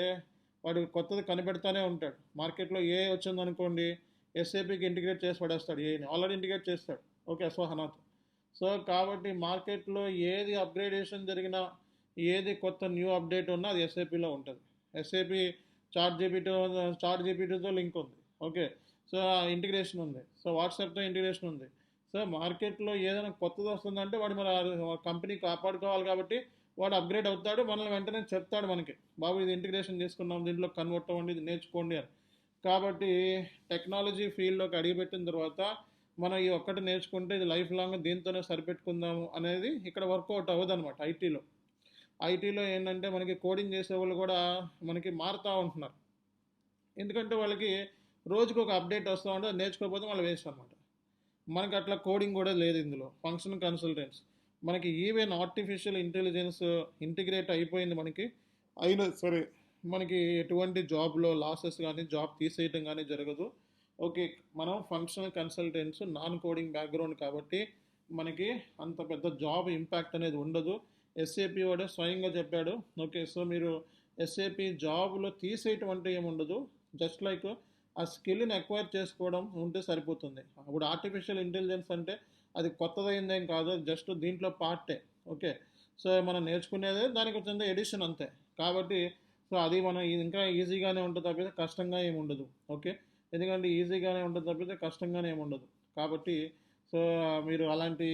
వాడు కొత్తది కనిపెడతానే ఉంటాడు. మార్కెట్లో ఏ వచ్చిందనుకోండి ఎస్ఏపికి ఇంటిగ్రేట్ చేసి పడేస్తాడు. ఏని ఆల్రెడీ ఇంటిగ్రేట్ చేస్తాడు. ఓకే, ఎస్వహనాతో. సో కాబట్టి మార్కెట్లో ఏది అప్గ్రేడేషన్ జరిగినా ఏది కొత్త న్యూ అప్డేట్ ఉన్నా అది ఎస్ఏపిలో ఉంటుంది. ఎస్ఏపి చాట్ జీపీటీతో లింక్ ఉంది. ఓకే, సో ఇంటిగ్రేషన్ ఉంది. సో వాట్సాప్తో ఇంటిగ్రేషన్ ఉంది. సో మార్కెట్లో ఏదైనా కొత్తది వస్తుందంటే వాడు మన కంపెనీ కాపాడుకోవాలి కాబట్టి వాడు అప్గ్రేడ్ అవుతాడు. మనల్ని వెంటనే చెప్తాడు మనకి, బాబు ఇది ఇంటిగ్రేషన్ చేసుకున్నాం, దీంట్లో కన్వర్ట్ అవ్వండి, ఇది నేర్చుకోండి అని. కాబట్టి టెక్నాలజీ ఫీల్డ్లోకి అడిగిపెట్టిన తర్వాత మనం ఈ ఒక్కటి నేర్చుకుంటే ఇది లైఫ్ లాంగ్ దీంతోనే సరిపెట్టుకుందాము అనేది ఇక్కడ వర్కౌట్ అవ్వదు అనమాట. ఐటీలో ఏంటంటే మనకి కోడింగ్ చేసే వాళ్ళు కూడా మనకి మారుతూ ఉంటున్నారు. ఎందుకంటే వాళ్ళకి రోజుకు ఒక అప్డేట్ వస్తూ ఉంటే అది నేర్చుకోకపోతే వాళ్ళు వేస్ట్ అనమాట. మనకి అట్లా కోడింగ్ కూడా లేదు ఇందులో. ఫంక్షన్ కన్సల్టెంట్స్ మనకి ఈవెన్ ఆర్టిఫిషియల్ ఇంటెలిజెన్స్ ఇంటిగ్రేట్ అయిపోయింది మనకి. అయినా సరే మనకి ఎటువంటి జాబ్లో లాసెస్ కానీ జాబ్ తీసేయటం కానీ జరగదు. ఓకే, మనం functional consultants non coding background కాబట్టి మనకి అంత పెద్ద జాబ్ ఇంపాక్ట్ అనేది ఉండదు. ఎస్ఏపి వాడే స్వయంగా చెప్పాడు. ఓకే, సో మీరు ఎస్ఏపి జాబ్లో తీసేయటం అంటే ఏముండదు. జస్ట్ లైక్ ఆ స్కిల్ని అక్వైర్ చేసుకోవడం ఉంటే సరిపోతుంది. ఇప్పుడు ఆర్టిఫిషియల్ ఇంటెలిజెన్స్ అంటే అది కొత్తదైందేం కాదు, జస్ట్ దీంట్లో పార్టే. ఓకే, సో మనం నేర్చుకునేదే దానికి వచ్చింది ఎడిషన్ అంతే. కాబట్టి సో అది మనం ఇంకా ఈజీగానే ఉంటుంది తప్పితే కష్టంగా ఏమి ఉండదు. ఓకే, ఎందుకంటే ఈజీగానే ఉంటుంది తప్పితే కష్టంగానే ఏమి ఉండదు. కాబట్టి సో మీరు అలాంటి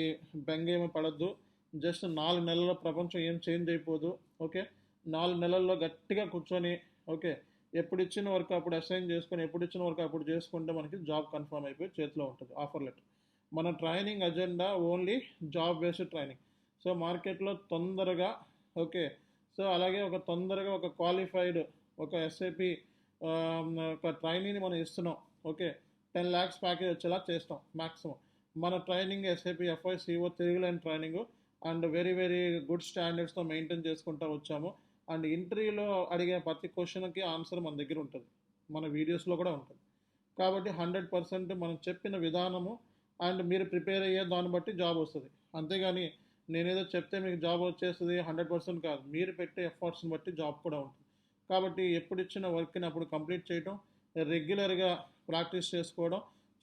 బెంగ ఏమీ పడద్దు. జస్ట్ 4 నెలల్లో ప్రపంచం ఏం చేంజ్ అయిపోదు. ఓకే, 4 నెలల్లో గట్టిగా కూర్చొని ఓకే ఎప్పుడు ఇచ్చిన వర్క్ అప్పుడు అసైన్ చేసుకొని ఎప్పుడు ఇచ్చిన వర్క్ అప్పుడు చేసుకుంటే మనకి జాబ్ కన్ఫర్మ్ అయిపోయి చేతిలో ఉంటుంది ఆఫర్ లెటర్. మన training agenda only job based training. So మార్కెట్లో తొందరగా ఓకే, సో అలాగే తొందరగా ఒక క్వాలిఫైడ్ ఒక ఎస్ఐపి ఒక ట్రైనింగ్ని మనం ఇస్తున్నాం. ఓకే, 10 lakhs ప్యాకేజ్ వచ్చేలా చేస్తాం మ్యాక్సిమం. మన ట్రైనింగ్ ఎస్ఐపి ఎఫ్ఐసిఓ తిరుగులేని training and very very good స్టాండర్డ్స్తో మెయింటైన్ చేసుకుంటూ వచ్చాము. అండ్ ఇంటర్వ్యూలో అడిగే ప్రతి క్వశ్చన్కి ఆన్సర్ మన దగ్గర ఉంటుంది, మన వీడియోస్లో కూడా ఉంటుంది. కాబట్టి 100% మనం చెప్పిన విధానము అండ్ మీరు ప్రిపేర్ అయ్యే దాన్ని బట్టి జాబ్ వస్తుంది. అంతేగాని నేనేదో చెప్తే మీకు జాబ్ వచ్చేస్తుంది 100% కాదు, మీరు పెట్టే ఎఫర్ట్స్ని బట్టి జాబ్ కూడా ఉంటుంది. కాబట్టి ఎప్పుడు ఇచ్చిన వర్క్ని అప్పుడు కంప్లీట్ చేయటం, రెగ్యులర్గా ప్రాక్టీస్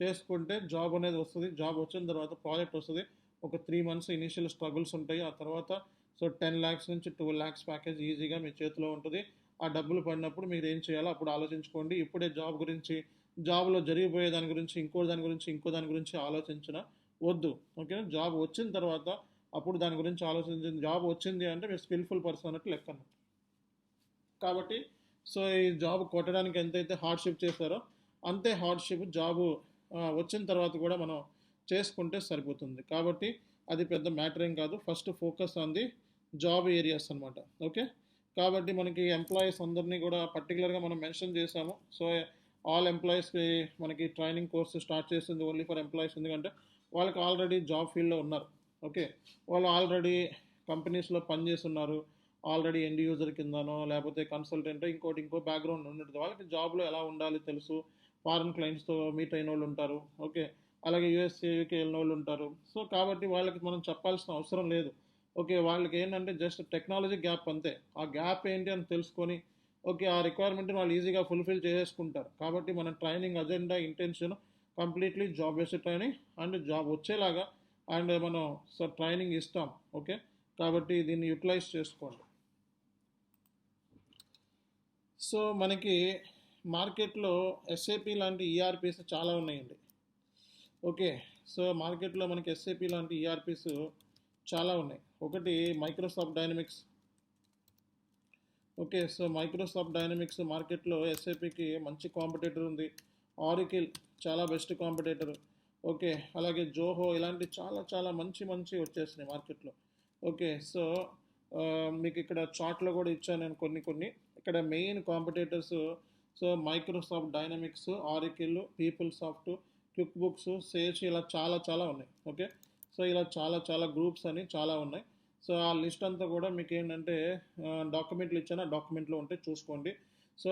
చేసుకుంటే జాబ్ అనేది వస్తుంది. జాబ్ వచ్చిన తర్వాత ప్రాజెక్ట్ వస్తుంది. ఒక 3 months ఇనీషియల్ స్ట్రగుల్స్ ఉంటాయి. ఆ తర్వాత సో 10 lakhs నుంచి 12 lakhs ప్యాకేజ్ ఈజీగా మీ చేతిలో ఉంటుంది. ఆ డబ్బులు పడినప్పుడు మీరు ఏం చేయాలో అప్పుడు ఆలోచించుకోండి. ఇప్పుడే జాబ్ గురించి, జాబ్లో జరిగిపోయే దాని గురించి, ఇంకో దాని గురించి ఆలోచించిన వద్దు. ఓకే, జాబ్ వచ్చిన తర్వాత అప్పుడు దాని గురించి ఆలోచించింది. జాబ్ వచ్చింది అంటే మీరు స్కిల్ఫుల్ పర్సన్ అన్నట్టు లెక్క అన్నమాట. కాబట్టి సో ఈ జాబ్ కొట్టడానికి ఎంతైతే హార్డ్షిప్ చేస్తారో అంతే హార్డ్షిప్ జాబు వచ్చిన తర్వాత కూడా మనం చేసుకుంటే సరిపోతుంది. కాబట్టి అది పెద్ద మ్యాటర్ ఏం కాదు. First focus on the job areas అనమాట. ఓకే, కాబట్టి మనకి ఎంప్లాయీస్ అందరినీ కూడా పర్టికులర్గా మనం మెన్షన్ చేసాము. సో ఆల్ ఎంప్లాయీస్కి మనకి ట్రైనింగ్ కోర్సు స్టార్ట్ చేసింది ఓన్లీ ఫర్ ఎంప్లాయీస్. ఎందుకంటే వాళ్ళకి ఆల్రెడీ జాబ్ ఫీల్డ్లో ఉన్నారు. ఓకే, వాళ్ళు ఆల్రెడీ కంపెనీస్లో పనిచేస్తున్నారు. ఆల్రెడీ ఎండ్ యూజర్ కిందనో లేకపోతే కన్సల్టెంట్ ఇంకో బ్యాక్గ్రౌండ్ ఉంటుంది. వాళ్ళకి జాబ్లో ఎలా ఉండాలి తెలుసు. ఫారెన్ క్లయింట్స్తో మీట్ అయిన వాళ్ళు ఉంటారు. ఓకే, అలాగే యూఎస్ఏ యూకే వెళ్ళిన వాళ్ళు ఉంటారు. సో కాబట్టి వాళ్ళకి మనం చెప్పాల్సిన అవసరం లేదు. ఓకే, వాళ్ళకి ఏంటంటే జస్ట్ టెక్నాలజీ గ్యాప్ అంతే. ఆ గ్యాప్ ఏంటి అని తెలుసుకొని ఓకే ఆ రిక్వైర్మెంట్ని వాళ్ళు ఈజీగా ఫుల్ఫిల్ చేసుకుంటారు. కాబట్టి మన training agenda intention completely job based training and job వచ్చేలాగా అండ్ మనం సో ట్రైనింగ్ ఇస్తాం. ఓకే, కాబట్టి దీన్ని యూటిలైజ్ చేసుకోండి. సో మనకి మార్కెట్లో ఎస్ఏపి లాంటి ఈఆర్పీస్ చాలా ఉన్నాయండి. ఓకే, సో మార్కెట్లో మనకి ఎస్ఏపి లాంటి ఈఆర్పీస్ చాలా ఉన్నాయి. ఒకటి Microsoft dynamics. Okay, so Microsoft dynamics మార్కెట్లో ఎస్ఏపికి మంచి కాంపిటేటర్ ఉంది. ఆరికిల్ చాలా బెస్ట్ కాంపిటేటర్. ఓకే, అలాగే జోహో ఇలాంటి చాలా చాలా మంచి వచ్చేసినాయి మార్కెట్లో. ఓకే, సో మీకు ఇక్కడ చార్ట్లో కూడా ఇచ్చాను నేను కొన్ని. ఇక్కడ main competitors so Microsoft Dynamics, Oracle, PeopleSoft, QuickBooks, Sage ఇలా చాలా ఉన్నాయి. ఓకే, సో ఇలా చాలా గ్రూప్స్ అని చాలా ఉన్నాయి. సో ఆ లిస్ట్ అంతా కూడా మీకు ఏంటంటే డాక్యుమెంట్లు ఇచ్చాను, ఆ డాక్యుమెంట్లో ఉంటే చూసుకోండి. సో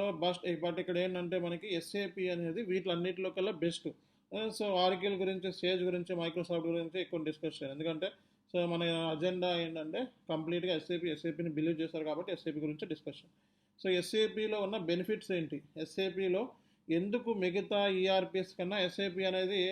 బట్ ఇక్కడ ఏంటంటే మనకి ఎస్ఏపి అనేది వీటిలన్నిటిలో కల్లా బెస్ట్. సో ఆరికిల్ గురించి, సేజ్ గురించి, మైక్రోసాఫ్ట్ గురించి ఎక్కువ డిస్కస్ చేయాలి. ఎందుకంటే సో మన అజెండా ఏంటంటే కంప్లీట్గా ఎస్ఏపిని బిలీవ్ చేస్తారు కాబట్టి ఎస్ఏపి గురించి డిస్కషన్. సో ఎస్ఏపిలో ఉన్న బెనిఫిట్స్ ఏంటి, ఎస్ఏపిలో ఎందుకు మిగతా ఈఆర్పిఎస్ కన్నా ఎస్ఏపి అనేది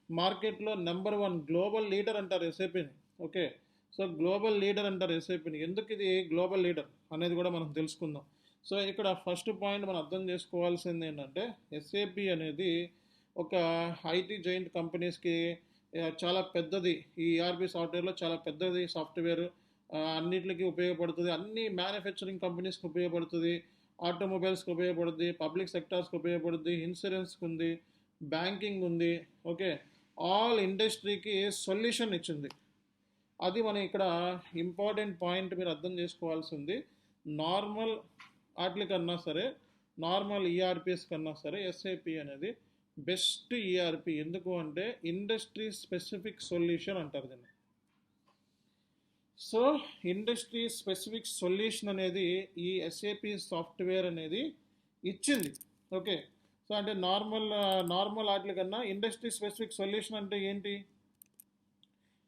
మార్కెట్లో నెంబర్ 1 గ్లోబల్ లీడర్ అంటారు ఎస్ఏపిని. ఓకే, సో గ్లోబల్ లీడర్ అంటారు ఎస్ఏపిని. ఎందుకు ఇది గ్లోబల్ లీడర్ అనేది కూడా మనం తెలుసుకుందాం. సో ఇక్కడ ఫస్ట్ పాయింట్ మనం అర్థం చేసుకోవాల్సింది ఏంటంటే ఎస్ఏపి అనేది ఒక ఐటీ జైంట్ కంపెనీస్కి చాలా పెద్దది. ఈ ఈఆర్పి సాఫ్ట్వేర్లో చాలా పెద్దది సాఫ్ట్వేర్, అన్నిటికీ ఉపయోగపడుతుంది. అన్ని మ్యానుఫ్యాక్చరింగ్ కంపెనీస్కి ఉపయోగపడుతుంది, ఆటోమొబైల్స్కి ఉపయోగపడుతుంది, పబ్లిక్ సెక్టార్స్కి ఉపయోగపడుతుంది, ఇన్సూరెన్స్కి ఉంది, బ్యాంకింగ్ ఉంది. ఓకే, ఆల్ ఇండస్ట్రీకి సొల్యూషన్ ఇచ్చింది. అది మనం ఇక్కడ ఇంపార్టెంట్ పాయింట్ మీరు అర్థం చేసుకోవాల్సింది. నార్మల్ వాటి కన్నా సరే, నార్మల్ ఈఆర్పిఎస్ కన్నా సరే ఎస్ఏపి అనేది బెస్ట్ ఈఆర్పి. ఎందుకు అంటే ఇండస్ట్రీ స్పెసిఫిక్ సొల్యూషన్ అంటారు దీన్ని. సో ఇండస్ట్రీ స్పెసిఫిక్ సొల్యూషన్ అనేది ఈ ఎస్ఏపి సాఫ్ట్వేర్ అనేది ఇచ్చింది. ఓకే, సో అంటే నార్మల్ వాటి కన్నా ఇండస్ట్రీ స్పెసిఫిక్ సొల్యూషన్ అంటే ఏంటి?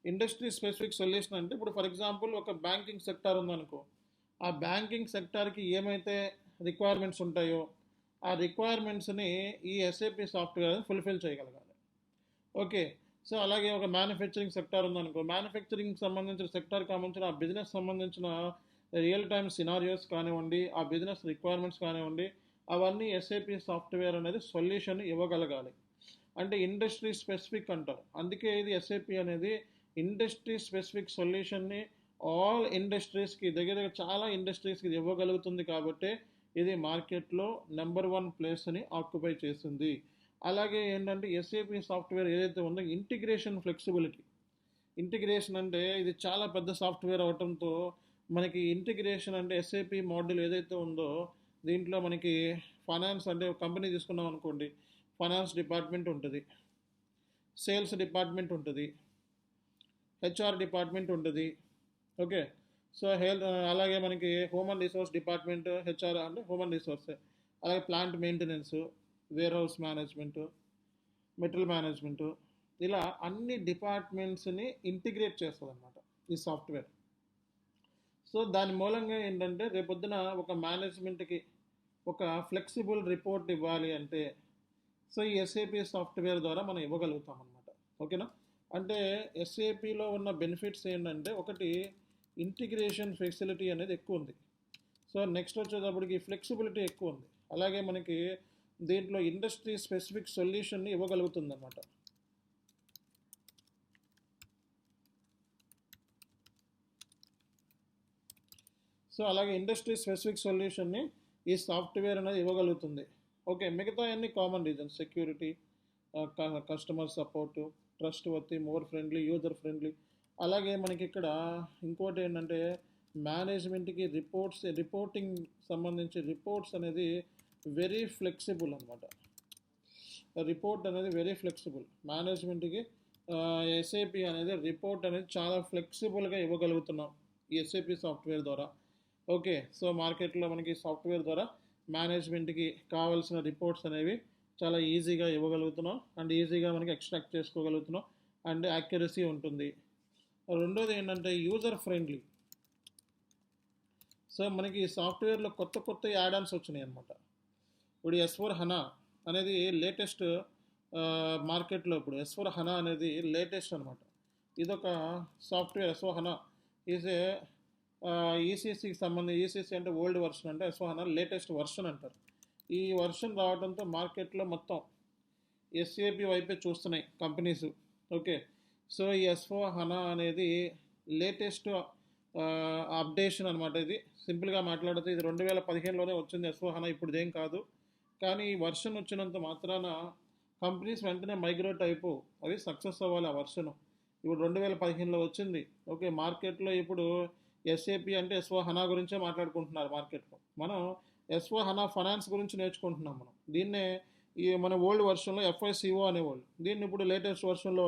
ఇండస్ట్రీ స్పెసిఫిక్ సొల్యూషన్ అంటే ఇప్పుడు ఫర్ ఎగ్జాంపుల్ ఒక బ్యాంకింగ్ సెక్టార్ ఉందనుకో, ఆ బ్యాంకింగ్ సెక్టార్కి ఏమైతే రిక్వైర్మెంట్స్ ఉంటాయో ఆ రిక్వైర్మెంట్స్ని ఈ ఎస్ఏపి సాఫ్ట్వేర్ ఫుల్ఫిల్ చేయగలగాలి. ఓకే, సో అలాగే ఒక మ్యానుఫ్యాక్చరింగ్ సెక్టార్ ఉందనుకో, మ్యానుఫ్యాక్చరింగ్ సంబంధించిన సెక్టార్ సంబంధించిన ఆ బిజినెస్ సంబంధించిన రియల్ టైమ్ సినారియోస్ కానివ్వండి, ఆ బిజినెస్ రిక్వైర్మెంట్స్ కానివ్వండి, అవన్నీ ఎస్ఏపి సాఫ్ట్వేర్ అనేది సొల్యూషన్ ఇవ్వగలగాలి. అంటే ఇండస్ట్రీ స్పెసిఫిక్ అంటారు. అందుకే ఇది ఎస్ఏపి అనేది ఇండస్ట్రీ స్పెసిఫిక్ సొల్యూషన్ని ఆల్ ఇండస్ట్రీస్కి దగ్గర చాలా ఇండస్ట్రీస్కి ఇవ్వగలుగుతుంది. కాబట్టి ఇది మార్కెట్లో నెంబర్ 1 ప్లేస్ని ఆక్యుపై చేస్తుంది. అలాగే ఏంటంటే ఎస్ఏపి సాఫ్ట్వేర్ ఏదైతే ఉందో ఇంటిగ్రేషన్ ఫ్లెక్సిబిలిటీ. ఇంటిగ్రేషన్ అంటే ఇది చాలా పెద్ద సాఫ్ట్వేర్ అవటంతో మనకి ఇంటిగ్రేషన్ అంటే ఎస్ఏపి మాడ్యూల్ ఏదైతే ఉందో దీంట్లో మనకి ఫైనాన్స్ అంటే కంపెనీ తీసుకున్నాం అనుకోండి, ఫైనాన్స్ డిపార్ట్మెంట్ ఉంటుంది, సేల్స్ డిపార్ట్మెంట్ ఉంటుంది, హెచ్ఆర్ డిపార్ట్మెంట్ ఉంటుంది. ఓకే, సో అలాగే మనకి హ్యూమన్ రిసోర్స్ డిపార్ట్మెంట్, హెచ్ఆర్ అంటే హ్యూమన్ రిసోర్స్, అలాగే plant maintenance, warehouse management, material management, ఇలా అన్ని డిపార్ట్మెంట్స్ని ఇంటిగ్రేట్ చేస్తుంది అనమాట ఈ సాఫ్ట్వేర్. సో దాని మూలంగా ఏంటంటే రేపొద్దున ఒక మేనేజ్మెంట్కి ఒక ఫ్లెక్సిబుల్ రిపోర్ట్ ఇవ్వాలి అంటే సో ఈ ఎస్ఏపి సాఫ్ట్వేర్ ద్వారా మనం ఇవ్వగలుగుతాం అనమాట. ఓకేనా, అంటే ఎస్ఏపిలో ఉన్న బెనిఫిట్స్ ఏంటంటే ఒకటి ఇంటిగ్రేషన్ ఫెసిలిటీ అనేది ఎక్కువ ఉంది. సో నెక్స్ట్ వచ్చేటప్పటికి ఫ్లెక్సిబిలిటీ ఎక్కువ ఉంది. అలాగే మనకి దీంట్లో ఇండస్ట్రీ స్పెసిఫిక్ సొల్యూషన్ని ఇవ్వగలుగుతుంది అన్నమాట. సో అలాగే ఇండస్ట్రీ స్పెసిఫిక్ సొల్యూషన్ని ఈ సాఫ్ట్వేర్ అనేది ఇవ్వగలుగుతుంది. ఓకే, మిగతా అన్ని common reasons security, customer support, trustworthy, more friendly, user friendly. అలాగే మనకి ఇక్కడ ఇంకోటి ఏంటంటే మేనేజ్మెంట్కి రిపోర్టింగ్ సంబంధించి రిపోర్ట్స్ అనేది వెరీ ఫ్లెక్సిబుల్ అనమాట. రిపోర్ట్ అనేది వెరీ ఫ్లెక్సిబుల్ మేనేజ్మెంట్కి. ఎస్ఏపి అనేది రిపోర్ట్ అనేది చాలా ఫ్లెక్సిబుల్గా ఇవ్వగలుగుతున్నాం ఈ ఎస్ఏపి సాఫ్ట్వేర్ ద్వారా. ఓకే, సో మార్కెట్లో మనకి సాఫ్ట్వేర్ ద్వారా మేనేజ్మెంట్కి కావాల్సిన రిపోర్ట్స్ అనేవి చాలా ఈజీగా ఇవ్వగలుగుతున్నాం అండ్ ఈజీగా మనకి ఎక్స్ట్రాక్ట్ చేసుకోగలుగుతున్నాం అండ్ యాక్యురసీ ఉంటుంది. రెండోది ఏంటంటే యూజర్ ఫ్రెండ్లీ. సో మనకి ఈ సాఫ్ట్వేర్లో కొత్త యాడాన్స్ వచ్చినాయి అనమాట. ఇప్పుడు S/4HANA అనేది లేటెస్ట్ మార్కెట్లో. ఇప్పుడు S/4HANA అనేది లేటెస్ట్ అనమాట. ఇదొక సాఫ్ట్వేర్. S/4HANA ఈజ్ ఏ ఈసీసీకి సంబంధించి, ఈసీసీ అంటే ఓల్డ్ వర్షన్, అంటే S/4HANA లేటెస్ట్ వర్షన్ అంటారు. ఈ వర్షన్ రావడంతో మార్కెట్లో మొత్తం ఎస్ఏపి వైపే చూస్తున్నాయి కంపెనీస్. ఓకే, సో ఈ S/4HANA అనేది లేటెస్ట్ అప్డేషన్ అనమాట. ఇది సింపుల్గా మాట్లాడితే ఇది 2015లోనే వచ్చింది S/4HANA, ఇప్పుడు ఏం కాదు. కానీ ఈ వర్షన్ వచ్చినంత మాత్రాన కంపెనీస్ వెంటనే మైగ్రేట్ అయిపో అవి సక్సెస్ అవ్వాలి. ఆ వర్షన్ ఇప్పుడు 2015లో వచ్చింది. ఓకే, మార్కెట్లో ఇప్పుడు ఎస్ఏపి అంటే S/4HANA గురించే మాట్లాడుకుంటున్నారు మార్కెట్లో. మనం S/4HANA ఫైనాన్స్ గురించి నేర్చుకుంటున్నాం. మనం దీన్నే మన ఓల్డ్ వర్షన్లో FICO అనేవాళ్ళు, దీన్ని ఇప్పుడు లేటెస్ట్ వర్షన్లో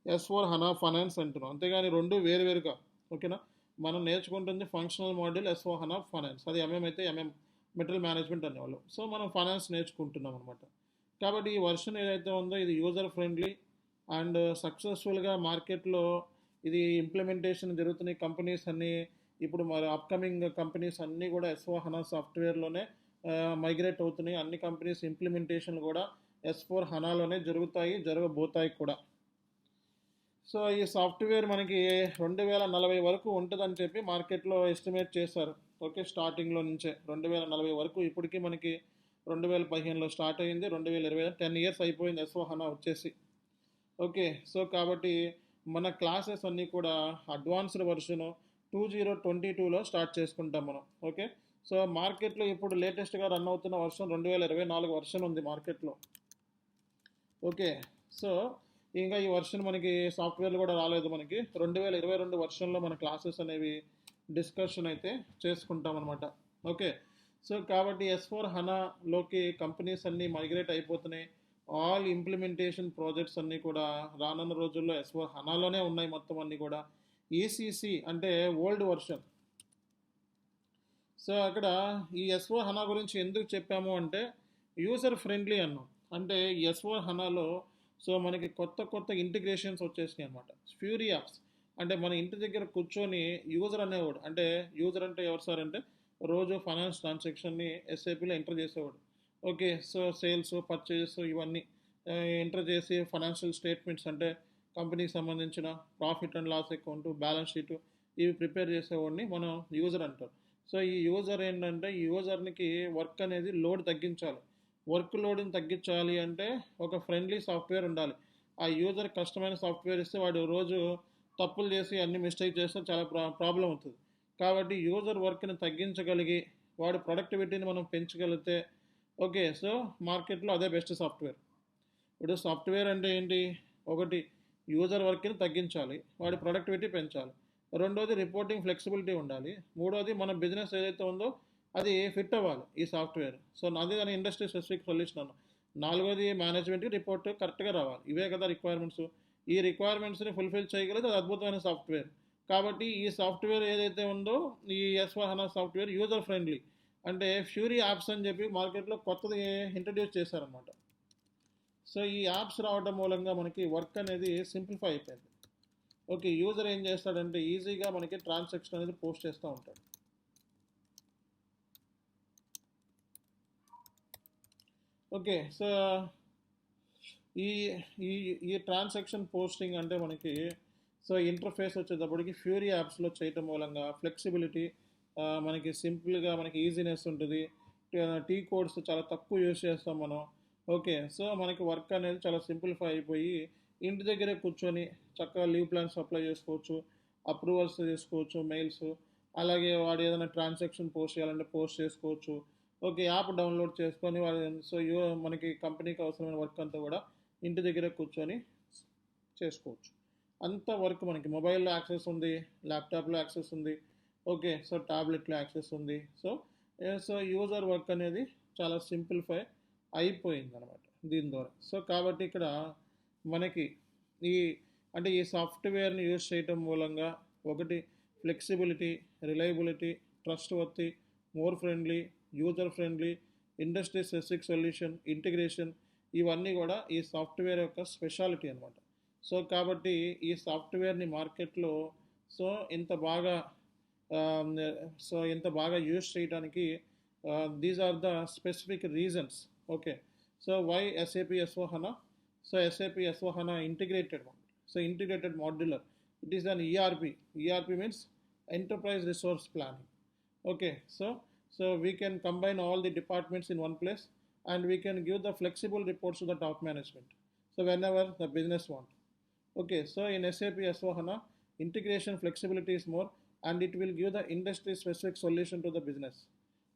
S/4HANA ఫైనాన్స్ అంటున్నాం. అంతేగాని రెండు వేరువేరుగా. ఓకేనా, మనం నేర్చుకుంటుంది ఫంక్షనల్ మాడ్యూల్ S/4HANA ఫైనాన్స్, అది MM అయితే MM మెటీరియల్ మేనేజ్మెంట్ అనేవాళ్ళు. సో మనం ఫైనాన్స్ నేర్చుకుంటున్నాం అనమాట. కాబట్టి ఈ వర్షన్ ఏదైతే ఉందో ఇది యూజర్ ఫ్రెండ్లీ అండ్ సక్సెస్ఫుల్గా మార్కెట్లో ఇది ఇంప్లిమెంటేషన్ జరుగుతున్నాయి కంపెనీస్ అన్నీ. ఇప్పుడు మరి అప్కమింగ్ కంపెనీస్ అన్నీ కూడా S/4HANA సాఫ్ట్వేర్లోనే మైగ్రేట్ అవుతున్నాయి. అన్ని కంపెనీస్ ఇంప్లిమెంటేషన్ కూడా S/4HANAలోనే జరగబోతాయి కూడా. సో ఈ సాఫ్ట్వేర్ మనకి 2040 వరకు ఉంటుందని చెప్పి మార్కెట్లో ఎస్టిమేట్ చేశారు. ఓకే, స్టార్టింగ్లో నుంచే 2040 వరకు. ఇప్పటికీ మనకి 2015లో స్టార్ట్ అయింది, 2020 10 ఇయర్స్ అయిపోయింది S/4HANA వచ్చేసి. ఓకే, సో కాబట్టి మన క్లాసెస్ అన్నీ కూడా అడ్వాన్స్డ్ వర్షన్ 2022లో స్టార్ట్ చేసుకుంటాం మనం. ఓకే, సో మార్కెట్లో ఇప్పుడు లేటెస్ట్గా రన్ అవుతున్న వర్షన్ 2024 వర్షన్ ఉంది మార్కెట్లో. ఓకే, సో ఇంకా ఈ వర్షన్ మనకి సాఫ్ట్వేర్లు కూడా రాలేదు. మనకి 2022 వర్షన్లో మన క్లాసెస్ అనేవి డిస్కషన్ అయితే చేసుకుంటాం అనమాట. ఓకే, సో కాబట్టి S/4HANAలోకి కంపెనీస్ అన్నీ మైగ్రేట్ అయిపోతున్నాయి. ఆల్ ఇంప్లిమెంటేషన్ ప్రాజెక్ట్స్ అన్నీ కూడా రానున్న రోజుల్లో S/4HANAలోనే ఉన్నాయి మొత్తం అన్నీ కూడా. ECC అంటే ఓల్డ్ వర్షన్. సో అక్కడ ఈ S/4HANA గురించి ఎందుకు చెప్పాము అంటే యూజర్ ఫ్రెండ్లీ అన్నాం. అంటే S/4HANAలో సో మనకి కొత్త కొత్త ఇంటిగ్రేషన్స్ వచ్చేసినాయి అనమాట. ఫ్యూరీ యాప్స్ అంటే మన ఇంటి దగ్గర కూర్చొని యూజర్ అనేవాడు, అంటే యూజర్ అంటే ఎవరు సార్ అంటే రోజు ఫైనాన్స్ ట్రాన్సాక్షన్ని SAPలో ఎంటర్ చేసేవాడు. ఓకే, సో సేల్స్ పర్చేజెస్ ఇవన్నీ ఎంటర్ చేసి ఫైనాన్షియల్ స్టేట్మెంట్స్ అంటే కంపెనీకి సంబంధించిన profit and loss account, balance sheet ఇవి ప్రిపేర్ చేసేవాడిని మనం యూజర్ అంటారు. సో ఈ యూజర్ ఏంటంటే ఈ యూజర్కి వర్క్ అనేది లోడ్ తగ్గించాలి. వర్క్ లోడ్ని తగ్గించాలి అంటే ఒక ఫ్రెండ్లీ సాఫ్ట్వేర్ ఉండాలి. ఆ యూజర్ కష్టమైన సాఫ్ట్వేర్ ఇస్తే వాడు రోజు తప్పులు చేసి అన్ని మిస్టేక్ చేస్తే చాలా ప్రాబ్లం అవుతుంది. కాబట్టి యూజర్ వర్క్ని తగ్గించగలిగి వాడి ప్రొడక్టివిటీని మనం పెంచగలిగితే ఓకే, సో మార్కెట్లో అదే బెస్ట్ సాఫ్ట్వేర్. ఇప్పుడు సాఫ్ట్వేర్ అంటే ఏంటి? ఒకటి యూజర్ వర్క్ని తగ్గించాలి, వాడి ప్రొడక్టివిటీ పెంచాలి. రెండోది రిపోర్టింగ్ ఫ్లెక్సిబిలిటీ ఉండాలి. మూడోది మన బిజినెస్ ఏదైతే ఉందో అది ఫిట్ అవ్వాలి ఈ సాఫ్ట్వేర్. సో నాది దాని ఇండస్ట్రీ స్పెసిఫిక్ సొల్యూషన్ అన్న. నాలుగోది మేనేజ్మెంట్కి రిపోర్ట్ కరెక్ట్గా రావాలి. ఇవే కదా రిక్వైర్మెంట్స్. ఈ రిక్వైర్మెంట్స్ని ఫుల్ఫిల్ చేయగలిగితే అది అద్భుతమైన సాఫ్ట్వేర్. కాబట్టి ఈ సాఫ్ట్వేర్ ఏదైతే ఉందో ఈ S/4HANA సాఫ్ట్వేర్ యూజర్ ఫ్రెండ్లీ. అంటే ఫ్యూరీ యాప్స్ అని చెప్పి మార్కెట్లో కొత్తది ఇంట్రడ్యూస్ చేశారనమాట. సో ఈ యాప్స్ రావడం మూలంగా మనకి వర్క్ అనేది సింప్లిఫై అయిపోయింది. ఓకే, యూజర్ ఏం చేస్తాడంటే ఈజీగా మనకి ట్రాన్సాక్షన్ అనేది పోస్ట్ చేస్తూ ఉంటాడు. ఓకే, సో ఈ ఈ ఈ ట్రాన్సాక్షన్ పోస్టింగ్ అంటే మనకి సో ఇంటర్ఫేస్ వచ్చేటప్పటికి ఫ్యూరీ యాప్స్లో చేయటం మూలంగా ఫ్లెక్సిబిలిటీ, మనకి సింపుల్గా మనకి ఈజీనెస్ ఉంటుంది. టీ కోడ్స్ చాలా తక్కువ యూజ్ చేస్తాం మనం. ఓకే, సో మనకి వర్క్ అనేది చాలా సింప్లిఫై అయిపోయి ఇంటి దగ్గరే కూర్చొని చక్కగా లీవ్ ప్లాన్స్ అప్లై చేసుకోవచ్చు, అప్రూవల్స్ చేసుకోవచ్చు, మెయిల్స్, అలాగే వాడు ఏదైనా ట్రాన్సాక్షన్ పోస్ట్ చేయాలంటే పోస్ట్ చేసుకోవచ్చు. ఓకే, యాప్ డౌన్లోడ్ చేసుకొని సో మనకి కంపెనీకి అవసరమైన వర్క్ అంతా కూడా ఇంటి దగ్గర కూర్చొని చేసుకోవచ్చు. అంత వర్క్ మనకి మొబైల్లో యాక్సెస్ ఉంది, ల్యాప్టాప్లో యాక్సెస్ ఉంది. ఓకే, సో టాబ్లెట్లో యాక్సెస్ ఉంది. సో యూజర్ వర్క్ అనేది చాలా సింప్లిఫై అయిపోయింది అనమాట దీని ద్వారా. సో కాబట్టి ఇక్కడ మనకి ఈ అంటే ఈ సాఫ్ట్వేర్ని యూజ్ చేయటం మూలంగా ఒకటి flexibility, reliability, trustworthy, more friendly, user friendly, industry specific solution, integration, ఇవన్నీ కూడా ఈ సాఫ్ట్వేర్ యొక్క స్పెషాలిటీ అనమాట. సో కాబట్టి ఈ సాఫ్ట్వేర్ని మార్కెట్లో సో ఇంత బాగా యూజ్ చేయడానికి these are the specific reasons. Okay, so why SAP S/4HANA? So SAP S/4HANA integrated one. So integrated modular. It is an ERP. ERP means enterprise resource planning. Okay, so we can combine all the departments in one place and we can give the flexible reports to the top management. So whenever the business want. Okay, so in SAP S/4HANA, integration flexibility is more and it will give the industry specific solution to the business.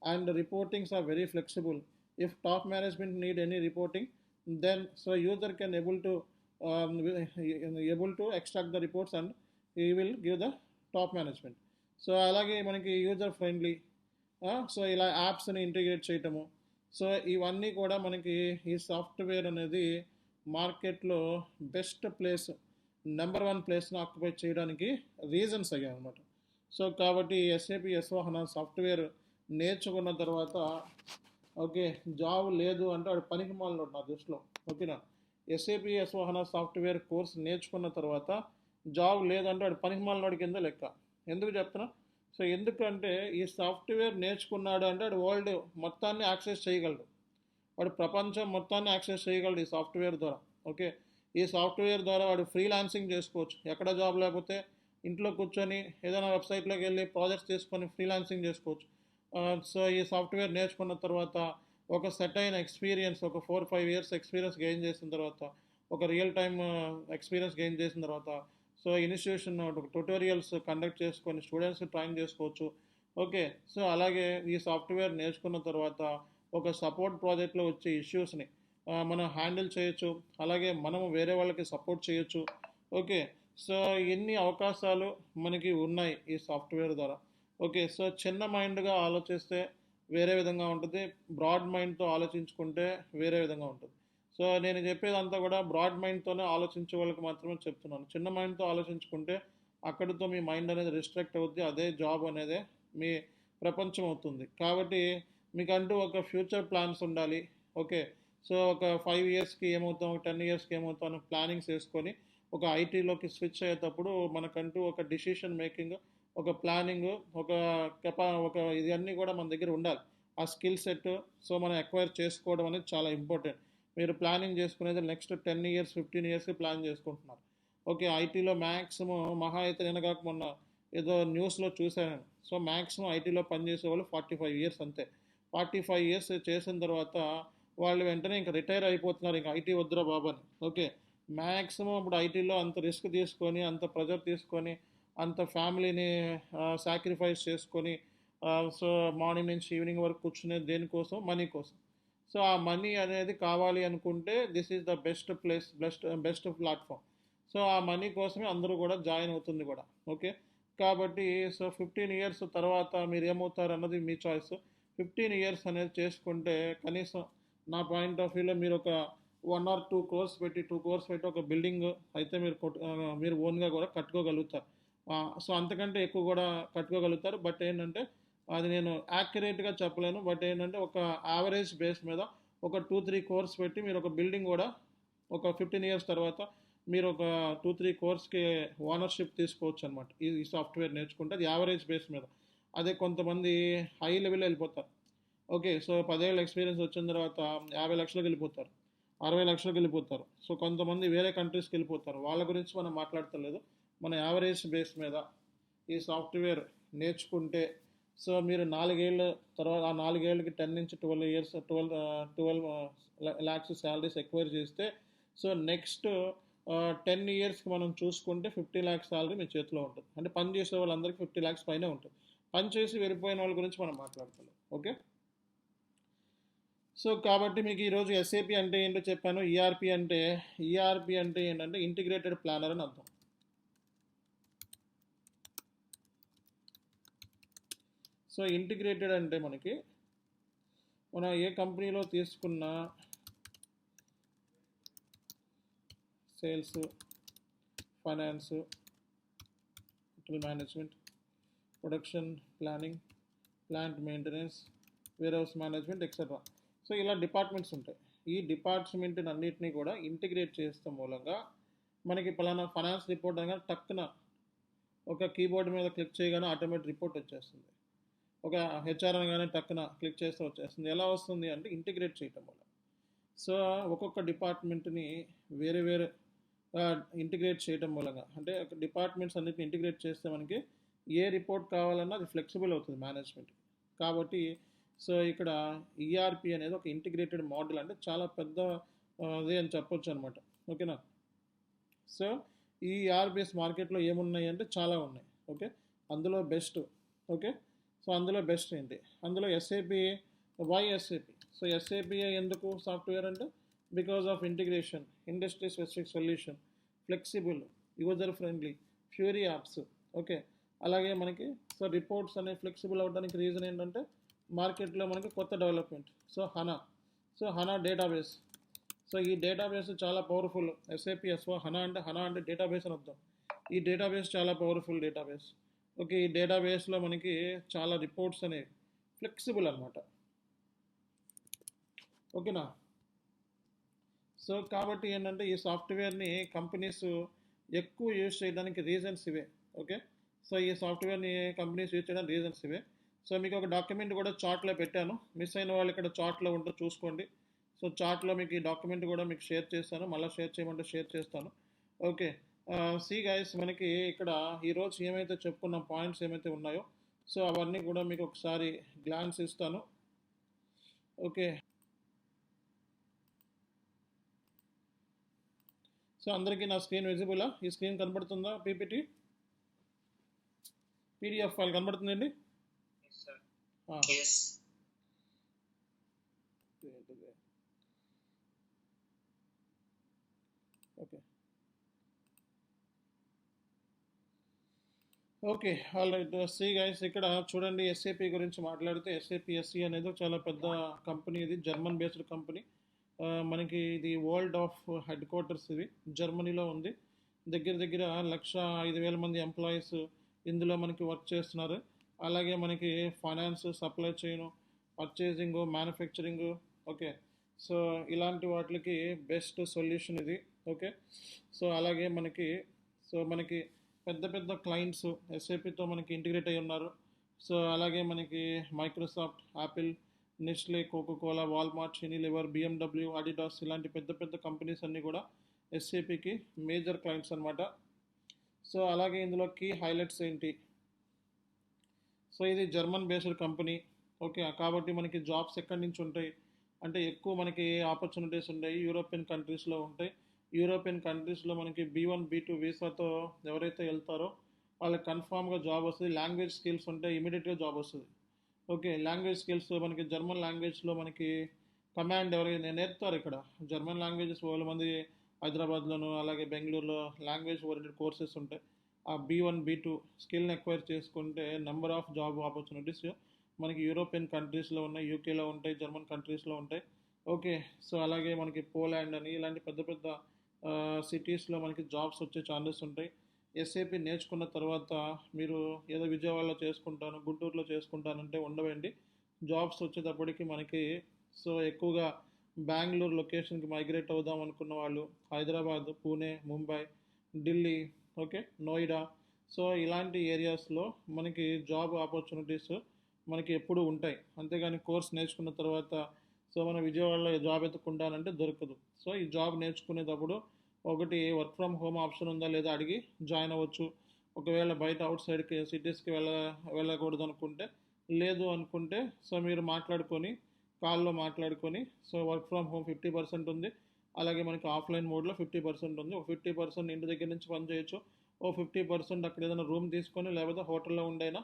And the reportings are very flexible. If top management need any reporting, then so user can able to extract the reports and he will give the top management. So అలాగే మనకి user friendly, so ఇలా యాప్స్ని integrate చేయటము. So ఇవన్నీ కూడా మనకి ఈ software అనేది మార్కెట్లో బెస్ట్ ప్లేస్, నెంబర్ 1 ప్లేస్ని ఆక్యుపై చేయడానికి రీజన్స్ అయ్యాయి అనమాట. సో కాబట్టి SAP S/4HANA సాఫ్ట్వేర్ నేర్చుకున్న తర్వాత ఓకే జాబ్ లేదు అంటే వాడు పనికి మాలినోడు నా దృష్టిలో. ఓకేనా, SAP S/4HANA సాఫ్ట్వేర్ కోర్స్ నేర్చుకున్న తర్వాత జాబ్ లేదంటే వాడు పనికిమాలినోడి కింద లెక్క. ఎందుకు చెప్తున్నా? సో ఎందుకంటే ఈ సాఫ్ట్వేర్ నేర్చుకున్నాడు అంటే వాడు వరల్డ్ మొత్తాన్ని యాక్సెస్ చేయగలడు. వాడు ప్రపంచం మొత్తాన్ని యాక్సెస్ చేయగలడు ఈ సాఫ్ట్వేర్ ద్వారా. ఓకే, ఈ సాఫ్ట్వేర్ ద్వారా వాడు ఫ్రీలాన్సింగ్ చేసుకోవచ్చు. ఎక్కడ జాబ్ లేకపోతే ఇంట్లో కూర్చొని ఏదైనా వెబ్సైట్లోకి వెళ్ళి ప్రాజెక్ట్స్ తీసుకొని ఫ్రీలాన్సింగ్ చేసుకోవచ్చు. సో ఈ సాఫ్ట్వేర్ నేర్చుకున్న తర్వాత ఒక సెట్ అయిన ఎక్స్పీరియన్స్, ఒక 4-5 years ఎక్స్పీరియన్స్ గెయిన్ చేసిన తర్వాత, ఒక రియల్ టైమ్ ఎక్స్పీరియన్స్ గెయిన్ చేసిన తర్వాత, సో ఇన్స్టిట్యూషన్ ట్యూటోరియల్స్ కండక్ట్ చేసుకొని స్టూడెంట్స్ ట్రైన్ చేసుకోవచ్చు. ఓకే, సో అలాగే ఈ సాఫ్ట్వేర్ నేర్చుకున్న తర్వాత ఒక సపోర్ట్ ప్రాజెక్ట్లో వచ్చే ఇష్యూస్ని మనం హ్యాండిల్ చేయొచ్చు. అలాగే మనము వేరే వాళ్ళకి సపోర్ట్ చేయొచ్చు. ఓకే, సో ఎన్ని అవకాశాలు మనకి ఉన్నాయి ఈ సాఫ్ట్వేర్ ద్వారా. ఓకే, సో చిన్న మైండ్గా ఆలోచిస్తే వేరే విధంగా ఉంటుంది, బ్రాడ్ మైండ్తో ఆలోచించుకుంటే వేరే విధంగా ఉంటుంది. సో నేను చెప్పేదంతా కూడా బ్రాడ్ మైండ్తోనే ఆలోచించే వాళ్ళకి మాత్రమే చెప్తున్నాను. చిన్న మైండ్తో ఆలోచించుకుంటే అక్కడితో మీ మైండ్ అనేది రిస్ట్రిక్ట్ అవుద్ది, అదే జాబ్ అనేది మీ ప్రపంచం అవుతుంది. కాబట్టి మీకంటూ ఒక ఫ్యూచర్ ప్లాన్స్ ఉండాలి. ఓకే, సో ఒక 5 yearsకి ఏమవుతాం, 10 yearsకి ఏమవుతాం అని ప్లానింగ్స్ వేసుకొని ఒక ఐటీలోకి స్విచ్ అయ్యేటప్పుడు మనకంటూ ఒక డిసిషన్ మేకింగ్, ఒక ప్లానింగ్, ఒక ఇవన్నీ కూడా మన దగ్గర ఉండాలి. ఆ స్కిల్ సెట్ సో మనం ఎక్వైర్ చేసుకోవడం అనేది చాలా ఇంపార్టెంట్. మీరు ప్లానింగ్ చేసుకునేది నెక్స్ట్ 10 years 15 yearsకి ప్లాన్ చేసుకుంటున్నారు. ఓకే, ఐటీలో మ్యాక్సిమం మహా అయితే నేను కాక మొన్న ఏదో న్యూస్లో చూశాను. సో మ్యాక్సిమం ఐటీలో పనిచేసే వాళ్ళు 45 years అంతే. 45 years చేసిన తర్వాత వాళ్ళు వెంటనే ఇంకా రిటైర్ అయిపోతున్నారు, ఇంకా ఐటీ వద్దురా బాబు అని. ఓకే, మ్యాక్సిమం ఇప్పుడు ఐటీలో అంత రిస్క్ తీసుకొని, అంత ప్రెజర్ తీసుకొని, అంత ఫ్యామిలీని సాక్రిఫైస్ చేసుకొని, సో మార్నింగ్ నుంచి ఈవినింగ్ వరకు కూర్చునేది దేనికోసం? మనీ కోసం. సో ఆ మనీ అనేది కావాలి అనుకుంటే this is the best place, best platform. So ఆ మనీ కోసమే అందరూ కూడా జాయిన్ అవుతుంది కూడా. ఓకే, కాబట్టి సో 15 years తర్వాత మీరు ఏమవుతారు అన్నది మీ చాయిస్. 15 years అనేది చేసుకుంటే కనీసం నా పాయింట్ ఆఫ్ వ్యూలో మీరు ఒక 1 or 2 crores పెట్టి, 2 crores పెట్టి ఒక బిల్డింగ్ అయితే మీరు ఓన్గా కూడా కట్టుకోగలుగుతారు. సో అంతకంటే ఎక్కువ కూడా కట్టుకోగలుగుతారు. బట్ ఏంటంటే అది నేను యాక్యురేట్గా చెప్పలేను. బట్ ఏంటంటే ఒక యావరేజ్ బేస్ మీద ఒక 2-3 crores పెట్టి మీరు ఒక బిల్డింగ్ కూడా ఒక 15 years తర్వాత మీరు ఒక 2-3 crores ఓనర్షిప్ తీసుకోవచ్చు అనమాట. ఈ సాఫ్ట్వేర్ నేర్చుకుంటే అది యావరేజ్ బేస్ మీద. అదే కొంతమంది హై లెవెల్ వెళ్ళిపోతారు. ఓకే, సో 10 ఏళ్ళ ఎక్స్పీరియన్స్ వచ్చిన తర్వాత 50 లక్షలకు వెళ్ళిపోతారు, 60 లక్షలకు వెళ్ళిపోతారు. సో కొంతమంది వేరే కంట్రీస్కి వెళ్ళిపోతారు. వాళ్ళ గురించి మనం మాట్లాడతలేదు. మన యావరేజ్ బేస్ మీద ఈ సాఫ్ట్వేర్ నేర్చుకుంటే సో మీరు 4 ఏళ్ళ తర్వాత ఆ 4 ఏళ్ళకి 10 నుంచి 12 years 12 lakhs శాలరీస్ ఎక్వైర్ చేస్తే సో నెక్స్ట్ 10 yearsకి మనం చూసుకుంటే 50 lakhs శాలరీ మీ చేతిలో ఉంటుంది. అంటే పని చేసే వాళ్ళందరికీ 50 lakhs పైనే ఉంటుంది. పని చేసి వెళ్ళిపోయిన వాళ్ళ గురించి మనం మాట్లాడతలేదు. ఓకే, సో కాబట్టి మీకు ఈరోజు ఎస్ఏపి అంటే ఏంటో చెప్పాను. ఈఆర్పి అంటే ఏంటంటే ఇంటిగ్రేటెడ్ ప్లానర్ అని అర్థం. సో ఇంటిగ్రేటెడ్ అంటే మనం ఏ కంపెనీలో తీసుకున్న sales, finance, hotel management, production planning, plant maintenance, warehouse management etcetera. So ఇలా డిపార్ట్మెంట్స్ ఉంటాయి. ఈ డిపార్ట్మెంట్ అన్నిటినీ కూడా ఇంటిగ్రేట్ చేస్తాం మూలంగా మనకి పలానా ఫైనాన్స్ రిపోర్ట్ అనగా టక్కున ఒక కీబోర్డ్ మీద క్లిక్ చేయగానే ఆటోమేటిక్ రిపోర్ట్ వచ్చేస్తుంది. ఒక హెచ్ఆర్ అనగానే టక్కున క్లిక్ చేస్తే వచ్చేస్తుంది. ఎలా వస్తుంది అంటే ఇంటిగ్రేట్ చేయటం వల్ల. సో ఒక్కొక్క డిపార్ట్మెంట్ని వేరే వేరే ఇంటిగ్రేట్ చేయటం మూలంగా, అంటే డిపార్ట్మెంట్స్ అన్నిటిని ఇంటిగ్రేట్ చేస్తే మనకి ఏ రిపోర్ట్ కావాలన్నా అది ఫ్లెక్సిబుల్ అవుతుంది మేనేజ్మెంట్. కాబట్టి సో ఇక్కడ ఈఆర్పి అనేది ఒక ఇంటిగ్రేటెడ్ మోడల్, అంటే చాలా పెద్ద అది అని చెప్పొచ్చు అనమాట. ఓకేనా, సో ఈ ఈఆర్పిఎస్ మార్కెట్లో ఏమున్నాయి అంటే చాలా ఉన్నాయి. ఓకే, అందులో బెస్ట్. ఓకే, సో అందులో బెస్ట్ ఏంటి? అందులో SAP. Why SAP? So SAP ఎందుకు సాఫ్ట్వేర్ అంటే because of integration, industry specific solution, flexible, user friendly, Fiori apps. Okay, అలాగే మనకి సో రిపోర్ట్స్ అనేవి ఫ్లెక్సిబుల్ అవ్వడానికి రీజన్ ఏంటంటే మార్కెట్లో మనకి కొత్త development. So HANA database. So ఈ డేటాబేస్ చాలా పవర్ఫుల్. ఎస్ఏపి ఎస్ఓ హనా అంటే డేటాబేస్ అని అర్థం. ఈ డేటాబేస్ చాలా పవర్ఫుల్ డేటాబేస్. ఓకే, ఈ డేటాబేస్లో మనకి చాలా రిపోర్ట్స్ అనేవి ఫ్లెక్సిబుల్ అనమాట. ఓకేనా, సో కాబట్టి ఏంటంటే ఈ సాఫ్ట్వేర్ని కంపెనీస్ ఎక్కువ యూజ్ చేయడానికి రీజన్స్ ఇవే. ఓకే, సో ఈ సాఫ్ట్వేర్ని కంపెనీస్ యూజ్ చేయడానికి రీజన్స్ ఇవే. సో మీకు ఒక డాక్యుమెంట్ కూడా చార్ట్లో పెట్టాను, మిస్ అయిన వాళ్ళు ఇక్కడ చార్ట్లో ఉంటే చూసుకోండి. సో చార్ట్లో మీకు ఈ డాక్యుమెంట్ కూడా మీకు షేర్ చేస్తాను, మళ్ళీ షేర్ చేయమంటే షేర్ చేస్తాను. ఓకే, సి గైస్, మనకి ఇక్కడ ఈరోజు ఏమైతే చెప్పుకున్న పాయింట్స్ ఏమైతే ఉన్నాయో సో అవన్నీ కూడా మీకు ఒకసారి గ్లాన్స్ ఇస్తాను. ఓకే, సో అందరికీ నా స్క్రీన్ విజిబులా? ఈ స్క్రీన్ కనబడుతుందా? పీపీటీ పీడిఎఫ్ ఫైల్ కనబడుతుందండి? Okay okay, all right. See guys, ఇక్కడ చూడండి, ఎస్ఏపి గురించి మాట్లాడితే ఎస్ఏపి ఎస్సి అనేది చాలా పెద్ద కంపెనీ. ఇది జర్మన్ బేస్డ్ కంపెనీ. మనకి ఇది వరల్డ్ ఆఫ్ హెడ్ క్వార్టర్స్, ఇవి జర్మనీలో ఉంది. దగ్గర దగ్గర 1,05,000 మంది ఎంప్లాయీస్ ఇందులో మనకి వర్క్ చేస్తున్నారు. అలాగే మనకి finance, supply chain, purchasing, manufacturing, okay, so ఇలాంటి వాటికి బెస్ట్ సొల్యూషన్ ఇది. ఓకే, సో అలాగే మనకి పెద్ద పెద్ద క్లయింట్స్ ఎస్ఏపితో మనకి ఇంటిగ్రేట్ అయి ఉన్నారు. సో అలాగే మనకి Microsoft, Apple, Nestle, Coca Cola, Walmart, Unilever, BMW, Adidas ఇలాంటి పెద్ద పెద్ద కంపెనీస్ అన్నీ కూడా ఎస్ఏపికి మేజర్ క్లయింట్స్ అనమాట. సో అలాగే ఇందులో కీ హైలైట్స్ ఏంటి? సో ఇది జర్మన్ బేస్డ్ కంపెనీ. ఓకే, కాబట్టి మనకి జాబ్స్ ఎక్కడి నుంచి ఉంటాయి అంటే ఎక్కువ మనకి ఆపర్చునిటీస్ ఉంటాయి యూరోపియన్ కంట్రీస్లో ఉంటాయి. యూరోపియన్ కంట్రీస్లో మనకి B1 B2 వీసాతో ఎవరైతే వెళ్తారో వాళ్ళకి కన్ఫామ్గా జాబ్ వస్తుంది. లాంగ్వేజ్ స్కిల్స్ ఉంటే ఇమీడియట్గా జాబ్ వస్తుంది. ఓకే, లాంగ్వేజ్ స్కిల్స్ మనకి జర్మన్ లాంగ్వేజ్లో మనకి కమాండ్ ఎవరైనా నేర్పుతారు. ఇక్కడ జర్మన్ లాంగ్వేజెస్ వేల మంది హైదరాబాద్లోను అలాగే బెంగళూరులో లాంగ్వేజ్ ఓరియంటెడ్ కోర్సెస్ ఉంటాయి. ఆ B1 B2 స్కిల్ని ఎక్వైర్ చేసుకుంటే నెంబర్ ఆఫ్ జాబ్ ఆపర్చునిటీస్ మనకి యూరోపియన్ కంట్రీస్లో ఉన్నాయి, యూకేలో ఉంటాయి, జర్మన్ కంట్రీస్లో ఉంటాయి. ఓకే, సో అలాగే మనకి పోలాండ్ అని ఇలాంటి పెద్ద పెద్ద సిటీస్లో మనకి జాబ్స్ వచ్చే ఛాన్సెస్ ఉంటాయి. ఎస్ఏపి నేర్చుకున్న తర్వాత మీరు ఏదో విజయవాడలో చేసుకుంటాను, గుంటూరులో చేసుకుంటానంటే ఉండవండి. జాబ్స్ వచ్చేటప్పటికి మనకి సో ఎక్కువగా బెంగళూరు లొకేషన్కి మైగ్రేట్ అవుదాం అనుకున్న వాళ్ళు హైదరాబాద్, పూణే, ముంబై, ఢిల్లీ, ఓకే, నోయిడా, సో ఇలాంటి ఏరియాస్లో మనకి జాబ్ ఆపర్చునిటీస్ మనకి ఎప్పుడు ఉంటాయి. అంతేగాని కోర్స్ నేర్చుకున్న తర్వాత సో మనం విజయవాడలో జాబ్ ఎత్తుకుంటానంటే దొరకదు. సో ఈ జాబ్ నేర్చుకునేటప్పుడు ఒకటి వర్క్ ఫ్రమ్ హోమ్ ఆప్షన్ ఉందా లేదా అడిగి జాయిన్ అవ్వచ్చు. ఒకవేళ బయట అవుట్ సైడ్కి సిటీస్కి వెళ్ళకూడదు అనుకుంటే, లేదు అనుకుంటే సో మీరు మాట్లాడుకొని కాల్లో మాట్లాడుకొని సో వర్క్ ఫ్రమ్ హోమ్ 50% ఉంది. అలాగే మనకి ఆఫ్లైన్ మోడ్లో 50% ఉంది. ఒక 50% ఇంటి దగ్గర నుంచి పని చేయొచ్చు. ఓ 50% అక్కడ ఏదైనా రూమ్ తీసుకొని లేకపోతే హోటల్లో ఉండైనా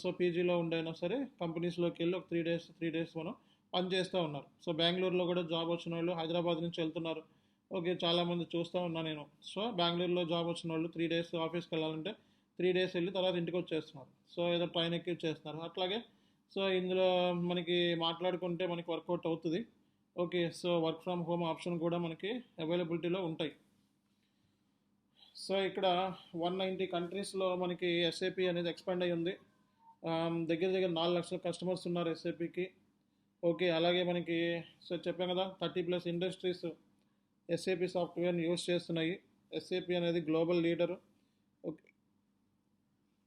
సో పీజీలో ఉండైనా సరే కంపెనీస్లోకి వెళ్ళి ఒక 3 డేస్ మనం పని చేస్తూ ఉన్నారు. సో బెంగళూరులో కూడా జాబ్ వచ్చిన వాళ్ళు హైదరాబాద్ నుంచి వెళ్తున్నారు. ఓకే, చాలామంది చూస్తూ ఉన్నాను నేను. సో బెంగళూరులో జాబ్ వచ్చిన వాళ్ళు 3 డేస్ ఆఫీస్కి వెళ్ళాలంటే 3 డేస్ వెళ్ళి తర్వాత ఇంటికి వచ్చేస్తున్నారు. సో ఏదో ట్రైన్ ఎక్కి చేస్తున్నారు. అట్లాగే సో ఇందులో మనకి మాట్లాడుకుంటే మనకి వర్కౌట్ అవుతుంది. Okay, so work from home option కూడా మనకి అవైలబిలిటీలో ఉంటాయి. సో ఇక్కడ 190 కంట్రీస్లో మనకి ఎస్ఏపి అనేది ఎక్స్పాండ్ అయ్యి ఉంది. దగ్గర దగ్గర 4 లక్షల కస్టమర్స్ ఉన్నారు ఎస్ఏపికి. ఓకే, అలాగే మనకి సో చెప్పాం కదా 30+ ఇండస్ట్రీస్ ఎస్ఏపి సాఫ్ట్వేర్ని యూజ్ చేస్తున్నాయి. ఎస్ఏపి అనేది global leader. Okay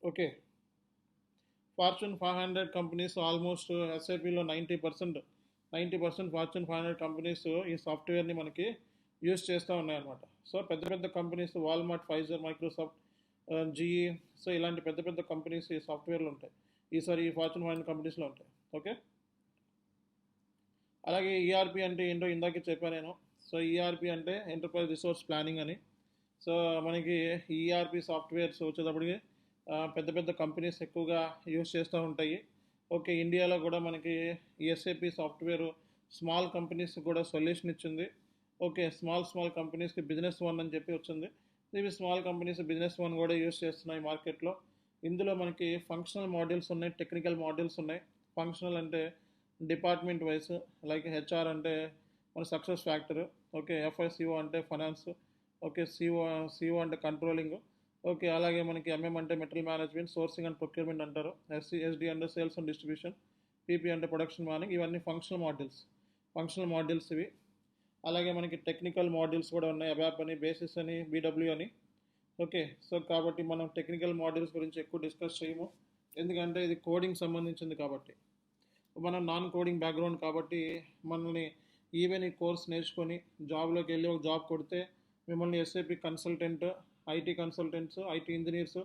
okay, Fortune 500 companies almost ఎస్ఏపిలో 90% ఫార్చ్యూన్ 500 కంపెనీస్ ఈ సాఫ్ట్వేర్ని మనకి యూజ్ చేస్తూ ఉన్నాయన్నమాట. సో పెద్ద పెద్ద companies Walmart, Pfizer, Microsoft, GE, so ఇలాంటి పెద్ద పెద్ద కంపెనీస్ ఈ సాఫ్ట్వేర్లు ఉంటాయి. ఈ ఫార్చ్యూన్ 500 కంపెనీస్లో ఉంటాయి. ఓకే, అలాగే ఈఆర్పి అంటే ఏంటో ఇందాకే చెప్పాను నేను. సో ఈఆర్పి అంటే ఎంటర్ప్రైజ్ రిసోర్స్ ప్లానింగ్ అని. సో మనకి ఈఆర్పి సాఫ్ట్వేర్స్ వచ్చేటప్పటికి పెద్ద పెద్ద కంపెనీస్ ఎక్కువగా యూజ్ చేస్తూ ఉంటాయి. ఓకే, ఇండియాలో కూడా మనకి ఎస్ఏపి సాఫ్ట్వేర్ స్మాల్ కంపెనీస్ కూడా సొల్యూషన్ ఇచ్చింది. ఓకే, స్మాల్ కంపెనీస్కి బిజినెస్ వన్ అని చెప్పి వచ్చింది. ఇవి స్మాల్ కంపెనీస్ బిజినెస్ వన్ కూడా యూజ్ చేస్తున్నాయి మార్కెట్లో. ఇందులో మనకి ఫంక్షనల్ మాడ్యూల్స్ ఉన్నాయి, టెక్నికల్ మాడ్యూల్స్ ఉన్నాయి. ఫంక్షనల్ అంటే డిపార్ట్మెంట్ వైస్, లైక్ హెచ్ఆర్ అంటే మన సక్సెస్ ఫ్యాక్టర్. ఓకే, ఎఫ్ఐసిఓ అంటే ఫైనాన్స్. ఓకే, సిఓ అంటే కంట్రోలింగ్. ఓకే, అలాగే మనకి ఎంఎం అంటే material management, sourcing and procurement అంటారు. ఎస్డి అంటే సేల్స్ అండ్ డిస్ట్రిబ్యూషన్, పీపీ అంటే ప్రొడక్షన్ ప్లానింగ్. ఇవన్నీ ఫంక్షనల్ మాడ్యూల్స్ ఇవి. అలాగే మనకి టెక్నికల్ మాడ్యూల్స్ కూడా ఉన్నాయి, అబాప్ అని, బేసిస్ అని, బీడబ్ల్యూ అని. ఓకే. సో కాబట్టి మనం టెక్నికల్ మాడ్యూల్స్ గురించి ఎక్కువ డిస్కస్ చేయము, ఎందుకంటే ఇది కోడింగ్ సంబంధించింది కాబట్టి. మనం నాన్ కోడింగ్ బ్యాక్గ్రౌండ్ కాబట్టి మనల్ని ఈవెన్ ఈ కోర్స్ నేర్చుకొని జాబ్లోకి వెళ్ళి ఒక జాబ్ కొడితే మిమ్మల్ని SAP consultant, IT consultants, IT engineers,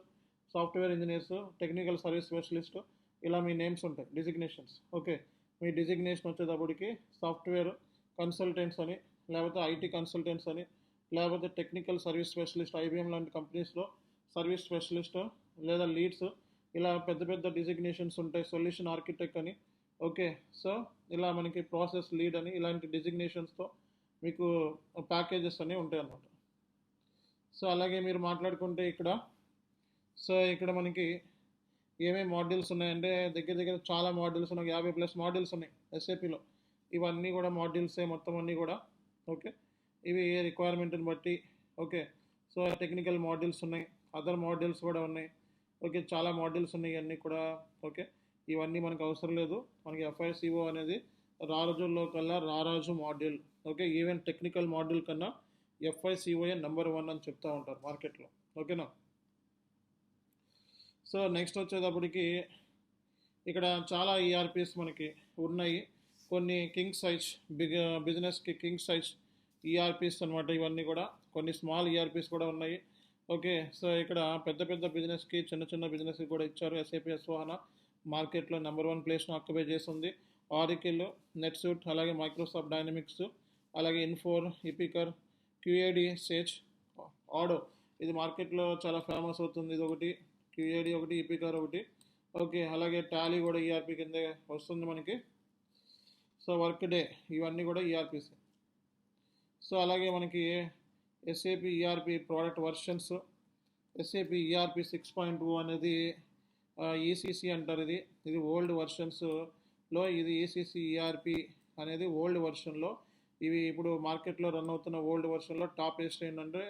software engineers, technical service specialist, ఇలా మీ నేమ్స్ ఉంటాయి డిజిగ్నేషన్స్. ఓకే. మీ డిజిగ్నేషన్ వచ్చేటప్పటికి సాఫ్ట్వేర్ కన్సల్టెంట్స్ అని, లేకపోతే ఐటీ కన్సల్టెంట్స్ అని, లేకపోతే టెక్నికల్ సర్వీస్ స్పెషలిస్ట్, ఐబీఎం లాంటి కంపెనీస్లో సర్వీస్ స్పెషలిస్ట్ లేదా లీడ్స్, ఇలా పెద్ద పెద్ద డిజిగ్నేషన్స్ ఉంటాయి. సొల్యూషన్ ఆర్కిటెక్ట్ అని. ఓకే. సో ఇలా మనకి ప్రాసెస్ లీడ్ అని ఇలాంటి డిజిగ్నేషన్స్తో మీకు ప్యాకేజెస్ అనేవి ఉంటాయి అన్నమాట. సో అలాగే మీరు మాట్లాడుకుంటే ఇక్కడ, సో ఇక్కడ మనకి ఏమేమి మాడ్యూల్స్ ఉన్నాయంటే దగ్గర దగ్గర చాలా మాడ్యూల్స్ ఉన్నాయి, 50+ మాడ్యూల్స్ ఉన్నాయి ఎస్ఏపిలో. ఇవన్నీ కూడా మాడ్యూల్సే మొత్తం అన్నీ కూడా. ఓకే. ఇవి రిక్వైర్మెంట్ని బట్టి. ఓకే. సో టెక్నికల్ మాడ్యూల్స్ ఉన్నాయి, అదర్ మాడ్యూల్స్ కూడా ఉన్నాయి. ఓకే. చాలా మాడ్యూల్స్ ఉన్నాయి ఇవన్నీ కూడా. ఓకే. ఇవన్నీ మనకు అవసరం లేదు. మనకి ఎఫ్ఐసిఓ అనేది రాజుల్లో కల్లా రారాజు module. Okay. Even technical module కన్నా ఎఫ్ఐసిఓఏ నెంబర్ 1 అని చెప్తూ ఉంటారు మార్కెట్లో. ఓకేనా. సో నెక్స్ట్ వచ్చేటప్పటికి ఇక్కడ చాలా ఈఆర్పీస్ మనకి ఉన్నాయి. కొన్ని కింగ్ సైజ్ బిజినెస్కి కింగ్ సైజ్ ఈఆర్పీస్ అనమాట ఇవన్నీ కూడా. కొన్ని స్మాల్ ఈఆర్పీస్ కూడా ఉన్నాయి. ఓకే. సో ఇక్కడ పెద్ద పెద్ద బిజినెస్కి, చిన్న చిన్న బిజినెస్కి కూడా ఇచ్చారు. ఎస్ఏపి ఎస్4హనా మార్కెట్లో నెంబర్ 1 ప్లేస్ను ఆక్యుపై చేస్తుంది. ఆరికిల్, నెట్సూట్, అలాగే మైక్రోసాఫ్ట్ డైనమిక్స్, అలాగే ఇన్ఫోర్, ఇపికర్, క్యూఏడి, సేజ్, ఆడో, ఇది మార్కెట్లో చాలా ఫేమస్ అవుతుంది. ఇది ఒకటి, క్యూఏడి ఒకటి, ఇపికర్ ఒకటి. ఓకే. అలాగే టాలీ కూడా ఈఆర్పీ కింద వస్తుంది మనకి. సో వర్క్ డే, ఇవన్నీ కూడా ఈఆర్పీస్. సో అలాగే మనకి SAP ERP product versions. SAP ERP 6.0 అనేది ఈసీసీ అంటారు. ఇది ఓల్డ్ వర్షన్స్లో, ఇది ఈసీసీ ఈఆర్పి అనేది ఓల్డ్ వర్షన్లో. ఇవి ఇప్పుడు మార్కెట్లో రన్ అవుతున్న ఓల్డ్ వర్షన్లో టాప్ ఏస్ట్ ఏంటంటే,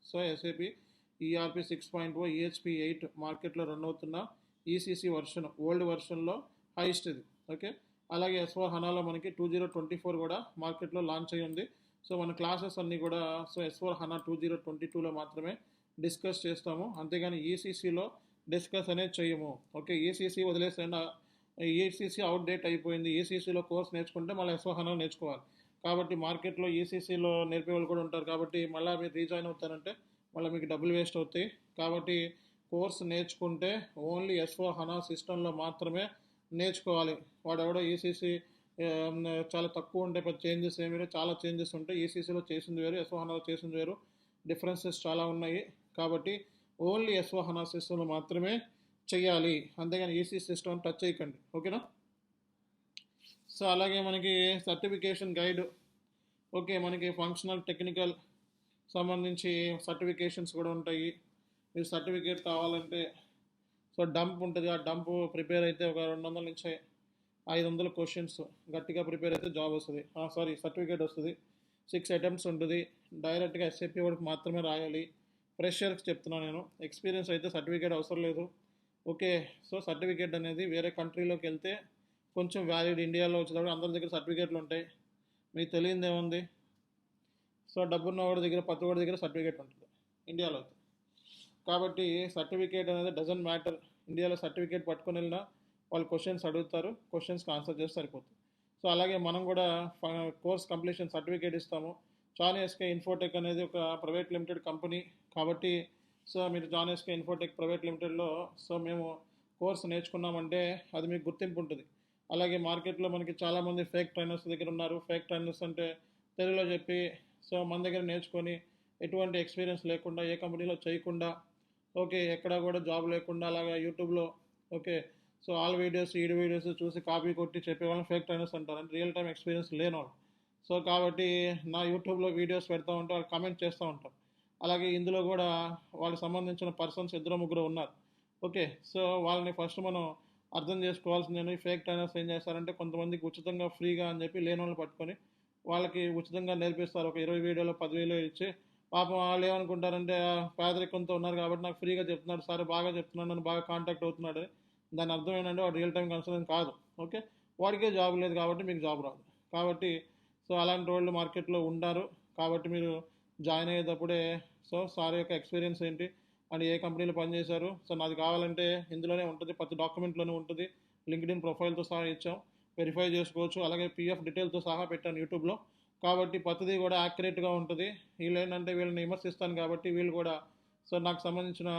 సో ఎస్ఏపి ఈఆర్పి 6.0 ఈహెచ్పి 8 మార్కెట్లో రన్ అవుతున్న ఈసీసీ వర్షన్, ఓల్డ్ వర్షన్లో హైయెస్ట్ ఇది. ఓకే. అలాగే ఎస్4హనాలో మనకి 2024 కూడా మార్కెట్లో లాంచ్ అయ్యి ఉంది. సో మన క్లాసెస్ అన్నీ కూడా సో ఎస్4హనా 2022లో మాత్రమే డిస్కస్ చేస్తాము, అంతేగాని ఈసీసీలో డిస్కస్ అనేది చేయము. ఓకే. ఈసీసీ వదిలేసైనా, ఈసీసీ అవుట్డేట్ అయిపోయింది. ఈసీసీలో కోర్స్ నేర్చుకుంటే మళ్ళీ ఎస్4హనా నేర్చుకోవాలి. కాబట్టి మార్కెట్లో ఈసీసీలో నేర్పే వాళ్ళు కూడా ఉంటారు. కాబట్టి మళ్ళీ మీరు రీజాయిన్ అవుతారంటే మళ్ళీ మీకు డబ్బులు వేస్ట్ అవుతాయి. కాబట్టి కోర్స్ నేర్చుకుంటే ఓన్లీ ఎస్4హనా సిస్టంలో మాత్రమే నేర్చుకోవాలి. వాడెవడో ఈసీసీ చాలా తక్కువ ఉంటే పెద్ద చేంజెస్ ఏమి, చాలా చేంజెస్ ఉంటాయి. ఈసీసీలో చేసింది వేరు, ఎస్4హనాలో చేసింది వేరు, డిఫరెన్సెస్ చాలా ఉన్నాయి. కాబట్టి ఓన్లీ ఎస్4హనా సిస్టంలో మాత్రమే చెయ్యాలి, అంతేగాని ఈసీ సిస్టమ్ టచ్ చేయకండి. ఓకేనా. సో అలాగే మనకి సర్టిఫికేషన్ గైడ్. ఓకే. మనకి ఫంక్షనల్, టెక్నికల్ సంబంధించి సర్టిఫికేషన్స్ కూడా ఉంటాయి. మీరు సర్టిఫికేట్ కావాలంటే సో డంప్ ఉంటుంది. ఆ డంప్ ప్రిపేర్ అయితే ఒక 200 నుంచి 500 క్వశ్చన్స్ గట్టిగా ప్రిపేర్ అయితే జాబ్ వస్తుంది. సర్టిఫికేట్ వస్తుంది. 6 అటెంప్ట్స్ ఉంటుంది. డైరెక్ట్గా ఎస్ఏపీ వరకు మాత్రమే రాయాలి. ఫ్రెషర్కి చెప్తున్నాను నేను, ఎక్స్పీరియన్స్ అయితే సర్టిఫికేట్ అవసరం లేదు. ఓకే. సో సర్టిఫికేట్ అనేది వేరే కంట్రీలోకి వెళ్తే కొంచెం వ్యాలిడ్. ఇండియాలో వచ్చేటప్పుడు అందరి దగ్గర సర్టిఫికేట్లు ఉంటాయి, మీకు తెలియదు ఏముంది. సో డబ్బున్న వాడి దగ్గర, ప్రతి వాడి దగ్గర సర్టిఫికేట్ ఉంటుంది ఇండియాలో అయితే. కాబట్టి సర్టిఫికేట్ అనేది డజంట్ మ్యాటర్. ఇండియాలో సర్టిఫికేట్ పట్టుకొని వెళ్ళినా వాళ్ళు క్వశ్చన్స్ అడుగుతారు, క్వశ్చన్స్కి ఆన్సర్ చేస్తే సరిపోతుంది. సో అలాగే మనం కూడా కోర్స్ కంప్లీషన్ సర్టిఫికేట్ ఇస్తాము. జాన్ ఎస్కే ఇన్ఫోటెక్ అనేది ఒక ప్రైవేట్ లిమిటెడ్ కంపెనీ కాబట్టి, సో మీరు జాన్ ఎస్కే ఇన్ఫోటెక్ ప్రైవేట్ లిమిటెడ్లో సో మేము కోర్స్ నేర్చుకున్నామంటే అది మీకు గుర్తింపు ఉంటుంది. అలాగే మార్కెట్లో మనకి చాలామంది ఫేక్ ట్రైనర్స్ దగ్గర ఉన్నారు. ఫేక్ ట్రైనర్స్ అంటే తెలుగులో చెప్పి సో మన దగ్గర నేర్చుకొని ఎటువంటి ఎక్స్పీరియన్స్ లేకుండా, ఏ కంపెనీలో చేయకుండా, ఓకే, ఎక్కడ కూడా జాబ్ లేకుండా అలాగా యూట్యూబ్లో, ఓకే, సో ఆల్ వీడియోస్, ఈడ్ వీడియోస్ చూసి కాపీ కొట్టి చెప్పేవాళ్ళని ఫేక్ ట్రైనర్స్ అంటారు, అంటే రియల్ టైం ఎక్స్పీరియన్స్ లేనివాళ్ళు. సో కాబట్టి నా యూట్యూబ్లో వీడియోస్ పెడతా ఉంటే వాళ్ళు కామెంట్ చేస్తూ ఉంటారు. అలాగే ఇందులో కూడా వాళ్ళకి సంబంధించిన పర్సన్స్ 2-3 ఉన్నారు. ఓకే. సో వాళ్ళని ఫస్ట్ మనం అర్థం చేసుకోవాల్సింది. ఫేక్ ట్రైనర్స్ ఏం చేస్తారంటే కొంతమందికి ఉచితంగా ఫ్రీగా అని చెప్పి లేని వాళ్ళని పట్టుకొని వాళ్ళకి ఉచితంగా నేర్పిస్తారు. ఒక 20 వీడియోలో 10,000 ఇచ్చి, పాపం వాళ్ళు ఏమనుకుంటారంటే పేదరికంతో ఉన్నారు కాబట్టి నాకు ఫ్రీగా చెప్తున్నాడు సార్, బాగా చెప్తున్నాడు, నన్ను బాగా కాంటాక్ట్ అవుతున్నాడు. దాని అర్థం ఏంటంటే వాడు రియల్ టైం కన్సల్టెంట్ కాదు. ఓకే. వాడికే జాబ్ లేదు కాబట్టి మీకు జాబ్ రాదు. కాబట్టి సో అలాంటి వాళ్ళు మార్కెట్లో ఉంటారు. కాబట్టి మీరు జాయిన్ అయ్యేటప్పుడే సో సార్ యొక్క ఎక్స్పీరియన్స్ ఏంటి, అండ్ ఏ కంపెనీలో పనిచేశారు. సో నాది కావాలంటే ఇందులోనే ఉంటుంది, ప్రతి డాక్యుమెంట్లోనే ఉంటుంది. లింక్డ్ఇన్ ప్రొఫైల్తో సహా ఇచ్చాం, వెరిఫై చేసుకోవచ్చు. అలాగే పిఎఫ్ డీటెయిల్తో సహా పెట్టాను యూట్యూబ్లో. కాబట్టి ప్రతిదీ కూడా యాక్యురేట్గా ఉంటుంది. వీళ్ళు ఏంటంటే వీళ్ళని విమర్శిస్తాను కాబట్టి వీళ్ళు కూడా సో నాకు సంబంధించిన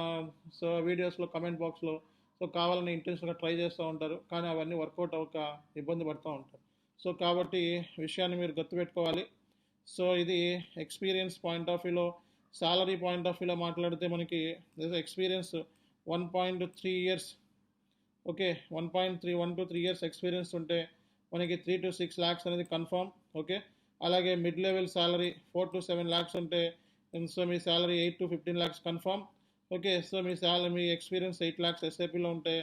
సో వీడియోస్లో కమెంట్ బాక్స్లో సో కావాలని ఇంటెన్షన్గా ట్రై చేస్తూ ఉంటారు, కానీ అవన్నీ వర్కౌట్ అవ్వక ఇబ్బంది పడుతూ ఉంటారు. సో కాబట్టి విషయాన్ని మీరు గుర్తుపెట్టుకోవాలి. సో ఇది ఎక్స్పీరియన్స్ పాయింట్ ఆఫ్ వ్యూలో, సాలరీ పాయింట్ ఆఫ్ వ్యూలో మాట్లాడితే మనకి ఎక్స్పీరియన్స్ 1.3 ఇయర్స్. ఓకే, 1.3 ఇయర్స్ ఉంటే మనకి 3 to 6 lakhs అనేది కన్ఫర్మ్. ఓకే, అలాగే mid level salary 4 to 7 lakhs ఉంటే so me salary 8 to 15 lakhs confirm. Okay, so me experience 8 lakhs ఎస్ఏపీలో ఉంటే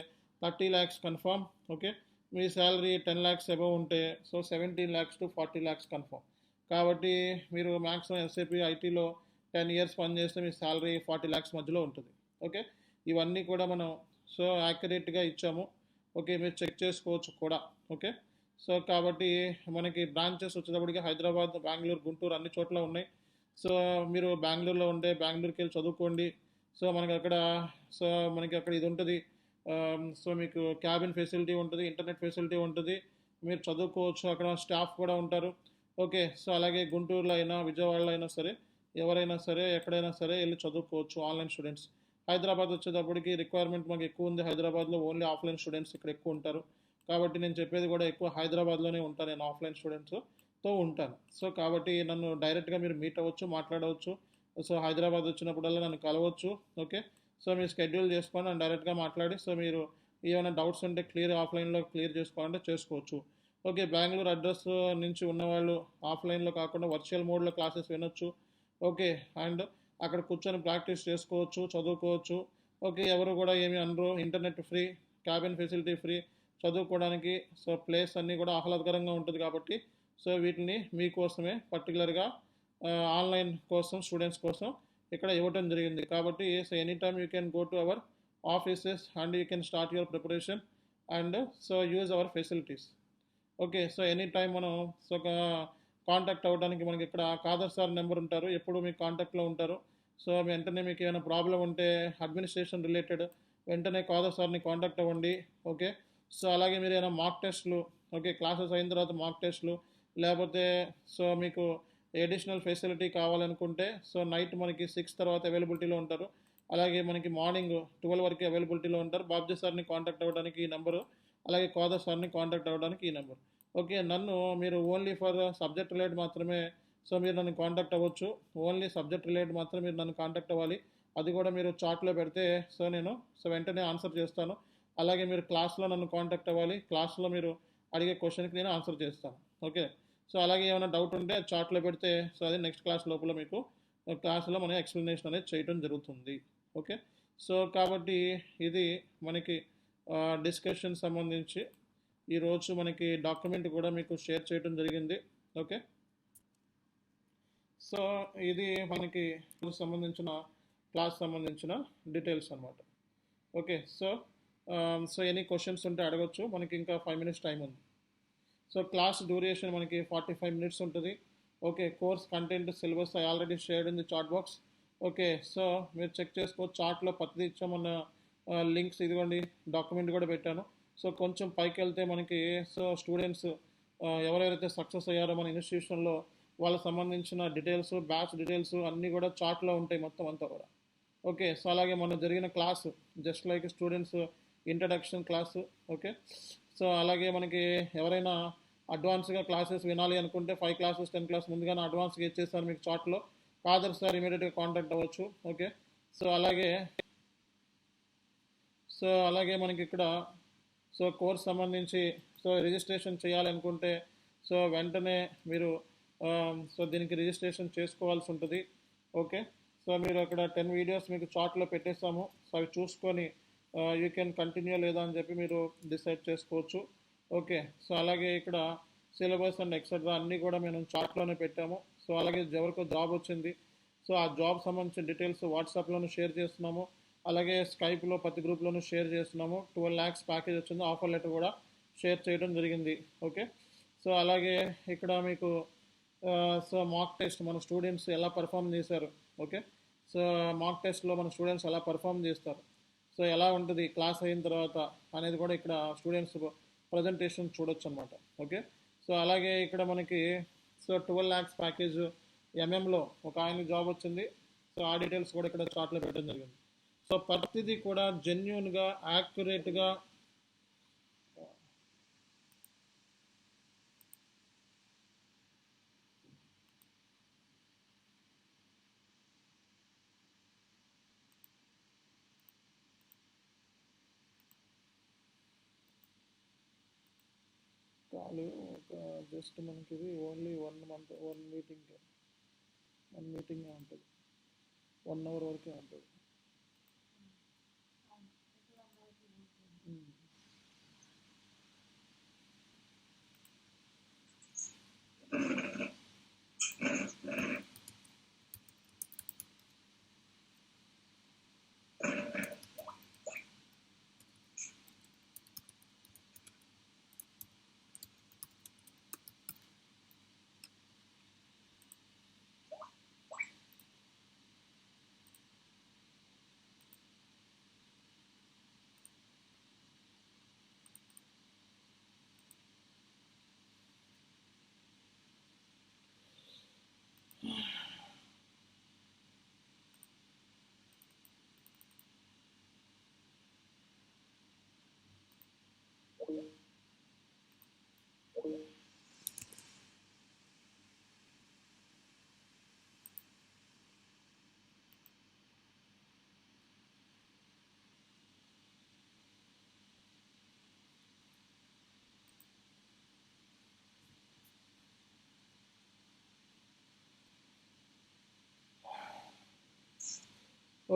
30 lakhs కన్ఫర్మ్. ఓకే, మీ శాలరీ 10 lakhs అబవ్ ఉంటే so 17 lakhs to 40 lakhs confirm. కాబట్టి మీరు maximum SAP ఐటీలో 10 years పనిచేస్తే మీ salary 40 lakhs మధ్యలో ఉంటుంది. Okay, ఇవన్నీ కూడా మనం సో యాక్యురేట్గా ఇచ్చాము. ఓకే, మీరు చెక్ చేసుకోవచ్చు కూడా. ఓకే, సో కాబట్టి మనకి బ్రాంచెస్ వచ్చేటప్పటికి హైదరాబాద్, బెంగళూరు, గుంటూరు అన్ని చోట్ల ఉన్నాయి. సో మీరు బెంగళూరులో ఉంటే బెంగళూరుకి వెళ్ళి చదువుకోండి. సో మనకి అక్కడ ఇది ఉంటుంది. సో మీకు క్యాబిన్ ఫెసిలిటీ ఉంటుంది, ఇంటర్నెట్ ఫెసిలిటీ ఉంటుంది, మీరు చదువుకోవచ్చు, అక్కడ స్టాఫ్ కూడా ఉంటారు. ఓకే, సో అలాగే గుంటూరులో అయినా విజయవాడలో అయినా సరే ఎవరైనా సరే ఎక్కడైనా సరే వెళ్ళి చదువుకోవచ్చు ఆన్లైన్ స్టూడెంట్స్. హైదరాబాద్ వచ్చేటప్పటికి రిక్వైర్మెంట్ మాకు ఎక్కువ ఉంది. హైదరాబాద్లో ఓన్లీ ఆఫ్లైన్ స్టూడెంట్స్ ఇక్కడ ఎక్కువ ఉంటారు. కాబట్టి నేను చెప్పేది కూడా ఎక్కువ హైదరాబాద్లోనే ఉంటాను, నేను ఆఫ్లైన్ స్టూడెంట్స్తో ఉంటాను. సో కాబట్టి నన్ను డైరెక్ట్గా మీరు మీట్ అవ్వచ్చు, మాట్లాడవచ్చు. సో హైదరాబాద్ వచ్చినప్పుడల్లా నన్ను కలవచ్చు. ఓకే, సో మీరు షెడ్యూల్ చేసుకొని నన్ను డైరెక్ట్గా మాట్లాడి సో మీరు ఏమైనా డౌట్స్ ఉంటే ఆఫ్లైన్లో క్లియర్ చేసుకోవాలంటే చేసుకోవచ్చు. ఓకే, బెంగళూరు అడ్రస్ నుంచి ఉన్నవాళ్ళు ఆఫ్లైన్లో కాకుండా వర్చువల్ మోడ్లో క్లాసెస్ వినొచ్చు. ఓకే, అండ్ అక్కడ కూర్చొని ప్రాక్టీస్ చేసుకోవచ్చు, చదువుకోవచ్చు. ఓకే, ఎవరు కూడా ఏమి అనరు, internet free, cabin facility free, చదువుకోవడానికి సో ప్లేస్ అన్నీ కూడా ఆహ్లాదకరంగా ఉంటుంది. కాబట్టి సో వీటిని మీకోసమే పర్టికులర్గా ఆన్లైన్ కోసం స్టూడెంట్స్ కోసం ఇక్కడ ఇవ్వటం జరిగింది. కాబట్టి so any time you can go to our offices and you can start your preparation and so use our facilities. Okay, so any time మనం సో కాంటాక్ట్ అవ్వడానికి మనకి ఇక్కడ కాదర్ సార్ నెంబర్ ఉంటారు, ఎప్పుడు మీకు కాంటాక్ట్లో ఉంటారు. సో వెంటనే మీకు ఏమైనా ప్రాబ్లం ఉంటే అడ్మినిస్ట్రేషన్ రిలేటెడ్ వెంటనే కాదర్ సార్ని కాంటాక్ట్ అవ్వండి. ఓకే, సో అలాగే మీరు ఏమైనా మాక్ టెస్ట్లు, ఓకే క్లాసెస్ అయిన తర్వాత మాక్ టెస్ట్లు, లేకపోతే సో మీకు ఎడిషనల్ ఫెసిలిటీ కావాలనుకుంటే సో నైట్ మనకి 6 తర్వాత అవైలబిలిటీలో ఉంటారు. అలాగే మనకి మార్నింగ్ 12 వరకు అవైలబిలిటీలో ఉంటారు. బాబ్జీ సార్ని కాంటాక్ట్ అవ్వడానికి ఈ నెంబరు, అలాగే కాదర్ సార్ని కాంటాక్ట్ అవ్వడానికి ఈ నెంబర్. ఓకే, నన్ను మీరు ఓన్లీ ఫర్ సబ్జెక్ట్ రిలేటెడ్ మాత్రమే సో మీరు నన్ను కాంటాక్ట్ అవ్వచ్చు. ఓన్లీ సబ్జెక్ట్ రిలేటెడ్ మాత్రమే మీరు నన్ను కాంటాక్ట్ అవ్వాలి. అది కూడా మీరు చాట్లో పెడితే సో నేను సో వెంటనే ఆన్సర్ చేస్తాను. అలాగే మీరు క్లాస్లో నన్ను కాంటాక్ట్ అవ్వాలి, క్లాస్లో మీరు అడిగే క్వశ్చన్కి నేను ఆన్సర్ చేస్తాను. ఓకే, సో అలాగే ఏమైనా డౌట్ ఉంటే చాట్లో పెడితే సో అది నెక్స్ట్ క్లాస్ లోపల మీకు క్లాస్లో మన ఎక్స్ప్లెనేషన్ అనేది చేయడం జరుగుతుంది. ఓకే, సో కాబట్టి ఇది మనకి డిస్కషన్ సంబంధించి ఈరోజు మనకి డాక్యుమెంట్ కూడా మీకు షేర్ చేయడం జరిగింది. ఓకే, సో ఇది మనకి సంబంధించిన క్లాస్ సంబంధించిన డీటెయిల్స్ అనమాట. ఓకే, సో ఎనీ క్వశ్చన్స్ ఉంటే అడగచ్చు, మనకి ఇంకా 5 minutes టైం ఉంది. సో క్లాస్ డ్యూరేషన్ మనకి 45 minutes ఉంటుంది. ఓకే, course content syllabus I already shared in the chat box. Okay, so మీరు చెక్ చేసుకోవచ్చు, చార్ట్లో ప్రతిదీ ఇచ్చామన్న లింక్స్ ఇదిగోండి, డాక్యుమెంట్ కూడా పెట్టాను. సో కొంచెం పైకి వెళ్తే మనకి సో స్టూడెంట్స్ ఎవరెవరైతే సక్సెస్ అయ్యారో మన ఇన్స్టిట్యూషన్లో వాళ్ళకి సంబంధించిన డీటెయిల్స్, బ్యాచ్ డీటెయిల్స్ అన్నీ కూడా చార్ట్లో ఉంటాయి మొత్తం అంతా కూడా. ఓకే, సో అలాగే మన జరిగిన class just like students introduction class. Okay, so అలాగే మనకి ఎవరైనా అడ్వాన్స్గా క్లాసెస్ వినాలి అనుకుంటే 5 classes 10 classes ముందుగానే అడ్వాన్స్గా ఇచ్చేస్తారు మీకు చార్ట్లో. కాదర్ సార్ ఇమీడియట్గా కాంటాక్ట్ అవ్వచ్చు. ఓకే, సో అలాగే మనకి ఇక్కడ సో కోర్స్ సంబంధించి సో రిజిస్ట్రేషన్ చేయాలనుకుంటే సో వెంటనే మీరు సో దీనికి రిజిస్ట్రేషన్ చేసుకోవాల్సి ఉంటుంది. ఓకే, సో మీరు అక్కడ 10 videos మీకు చార్ట్లో పెట్టేస్తాము. సో అవి చూసుకొని యూ కెన్ కంటిన్యూ లేదా అని చెప్పి మీరు డిసైడ్ చేసుకోవచ్చు. ఓకే, సో అలాగే ఇక్కడ సిలబస్ అండ్ ఎక్సెట్రా అన్నీ కూడా మేము చార్ట్లోనే పెట్టాము. సో అలాగే ఎవరికో జాబ్ వచ్చింది, సో ఆ జాబ్ సంబంధించిన డీటెయిల్స్ వాట్సాప్లోనూ షేర్ చేస్తున్నాము. అలాగే స్కైప్లో ప్రతి గ్రూప్లోనూ షేర్ చేస్తున్నాము. 12 lakhs ప్యాకేజ్ వచ్చింది, ఆఫర్ లెటర్ కూడా షేర్ చేయడం జరిగింది. ఓకే, సో అలాగే ఇక్కడ మీకు సో మాక్ టెస్ట్ మన స్టూడెంట్స్ ఎలా పర్ఫామ్ చేశారు. ఓకే, సో మాక్ టెస్ట్లో మన స్టూడెంట్స్ ఎలా పర్ఫామ్ చేస్తారు, సో ఎలా ఉంటుంది క్లాస్ అయిన తర్వాత అనేది కూడా ఇక్కడ స్టూడెంట్స్ ప్రజెంటేషన్ చూడొచ్చు అనమాట. ఓకే, సో అలాగే ఇక్కడ మనకి సో 12 lakhs ప్యాకేజ్ ఎంఎంలో ఒక ఆయన జాబ్ వచ్చింది. సో ఆ డీటెయిల్స్ కూడా ఇక్కడ చార్ట్లో పెట్టడం జరిగింది. సో ప్రతిదీ కూడా జెన్యున్గా యాక్యురేట్గా కాలు ఒక జస్ట్ మనకి ఇది ఓన్లీ 1 month 1 మీటింగే ఉంటుంది, 1 hour వరకే ఉంటుంది.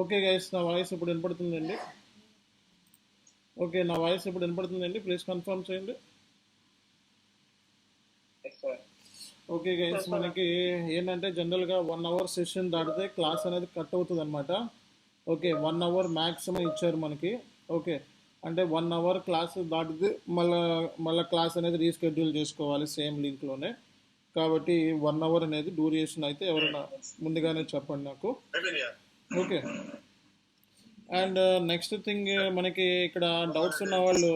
ఓకే గైస్, నా వాయిస్ ఇప్పుడు వినపడుతుందండి? ఓకే, నా వాయిస్ ఇప్పుడు వినపడుతుందండి? ప్లీజ్ కన్ఫర్మ్ చేయండి. ఓకే గైస్, మనకి ఏంటంటే జనరల్గా 1 hour సెషన్ దాటితే క్లాస్ అనేది కట్ అవుతుంది అనమాట. ఓకే, 1 hour మ్యాక్సిమం ఇచ్చారు మనకి. ఓకే, అంటే 1 hour క్లాస్ దాటితే మళ్ళీ క్లాస్ అనేది రీషెడ్యూల్ చేసుకోవాలి సేమ్ లింక్లోనే. కాబట్టి 1 hour అనేది డ్యూరేషన్ అయితే ఎవరైనా ముందుగానే చెప్పండి నాకు. ఓకే, అండ్ నెక్స్ట్ థింగ్ మనకి ఇక్కడ డౌట్స్ ఉన్న వాళ్ళు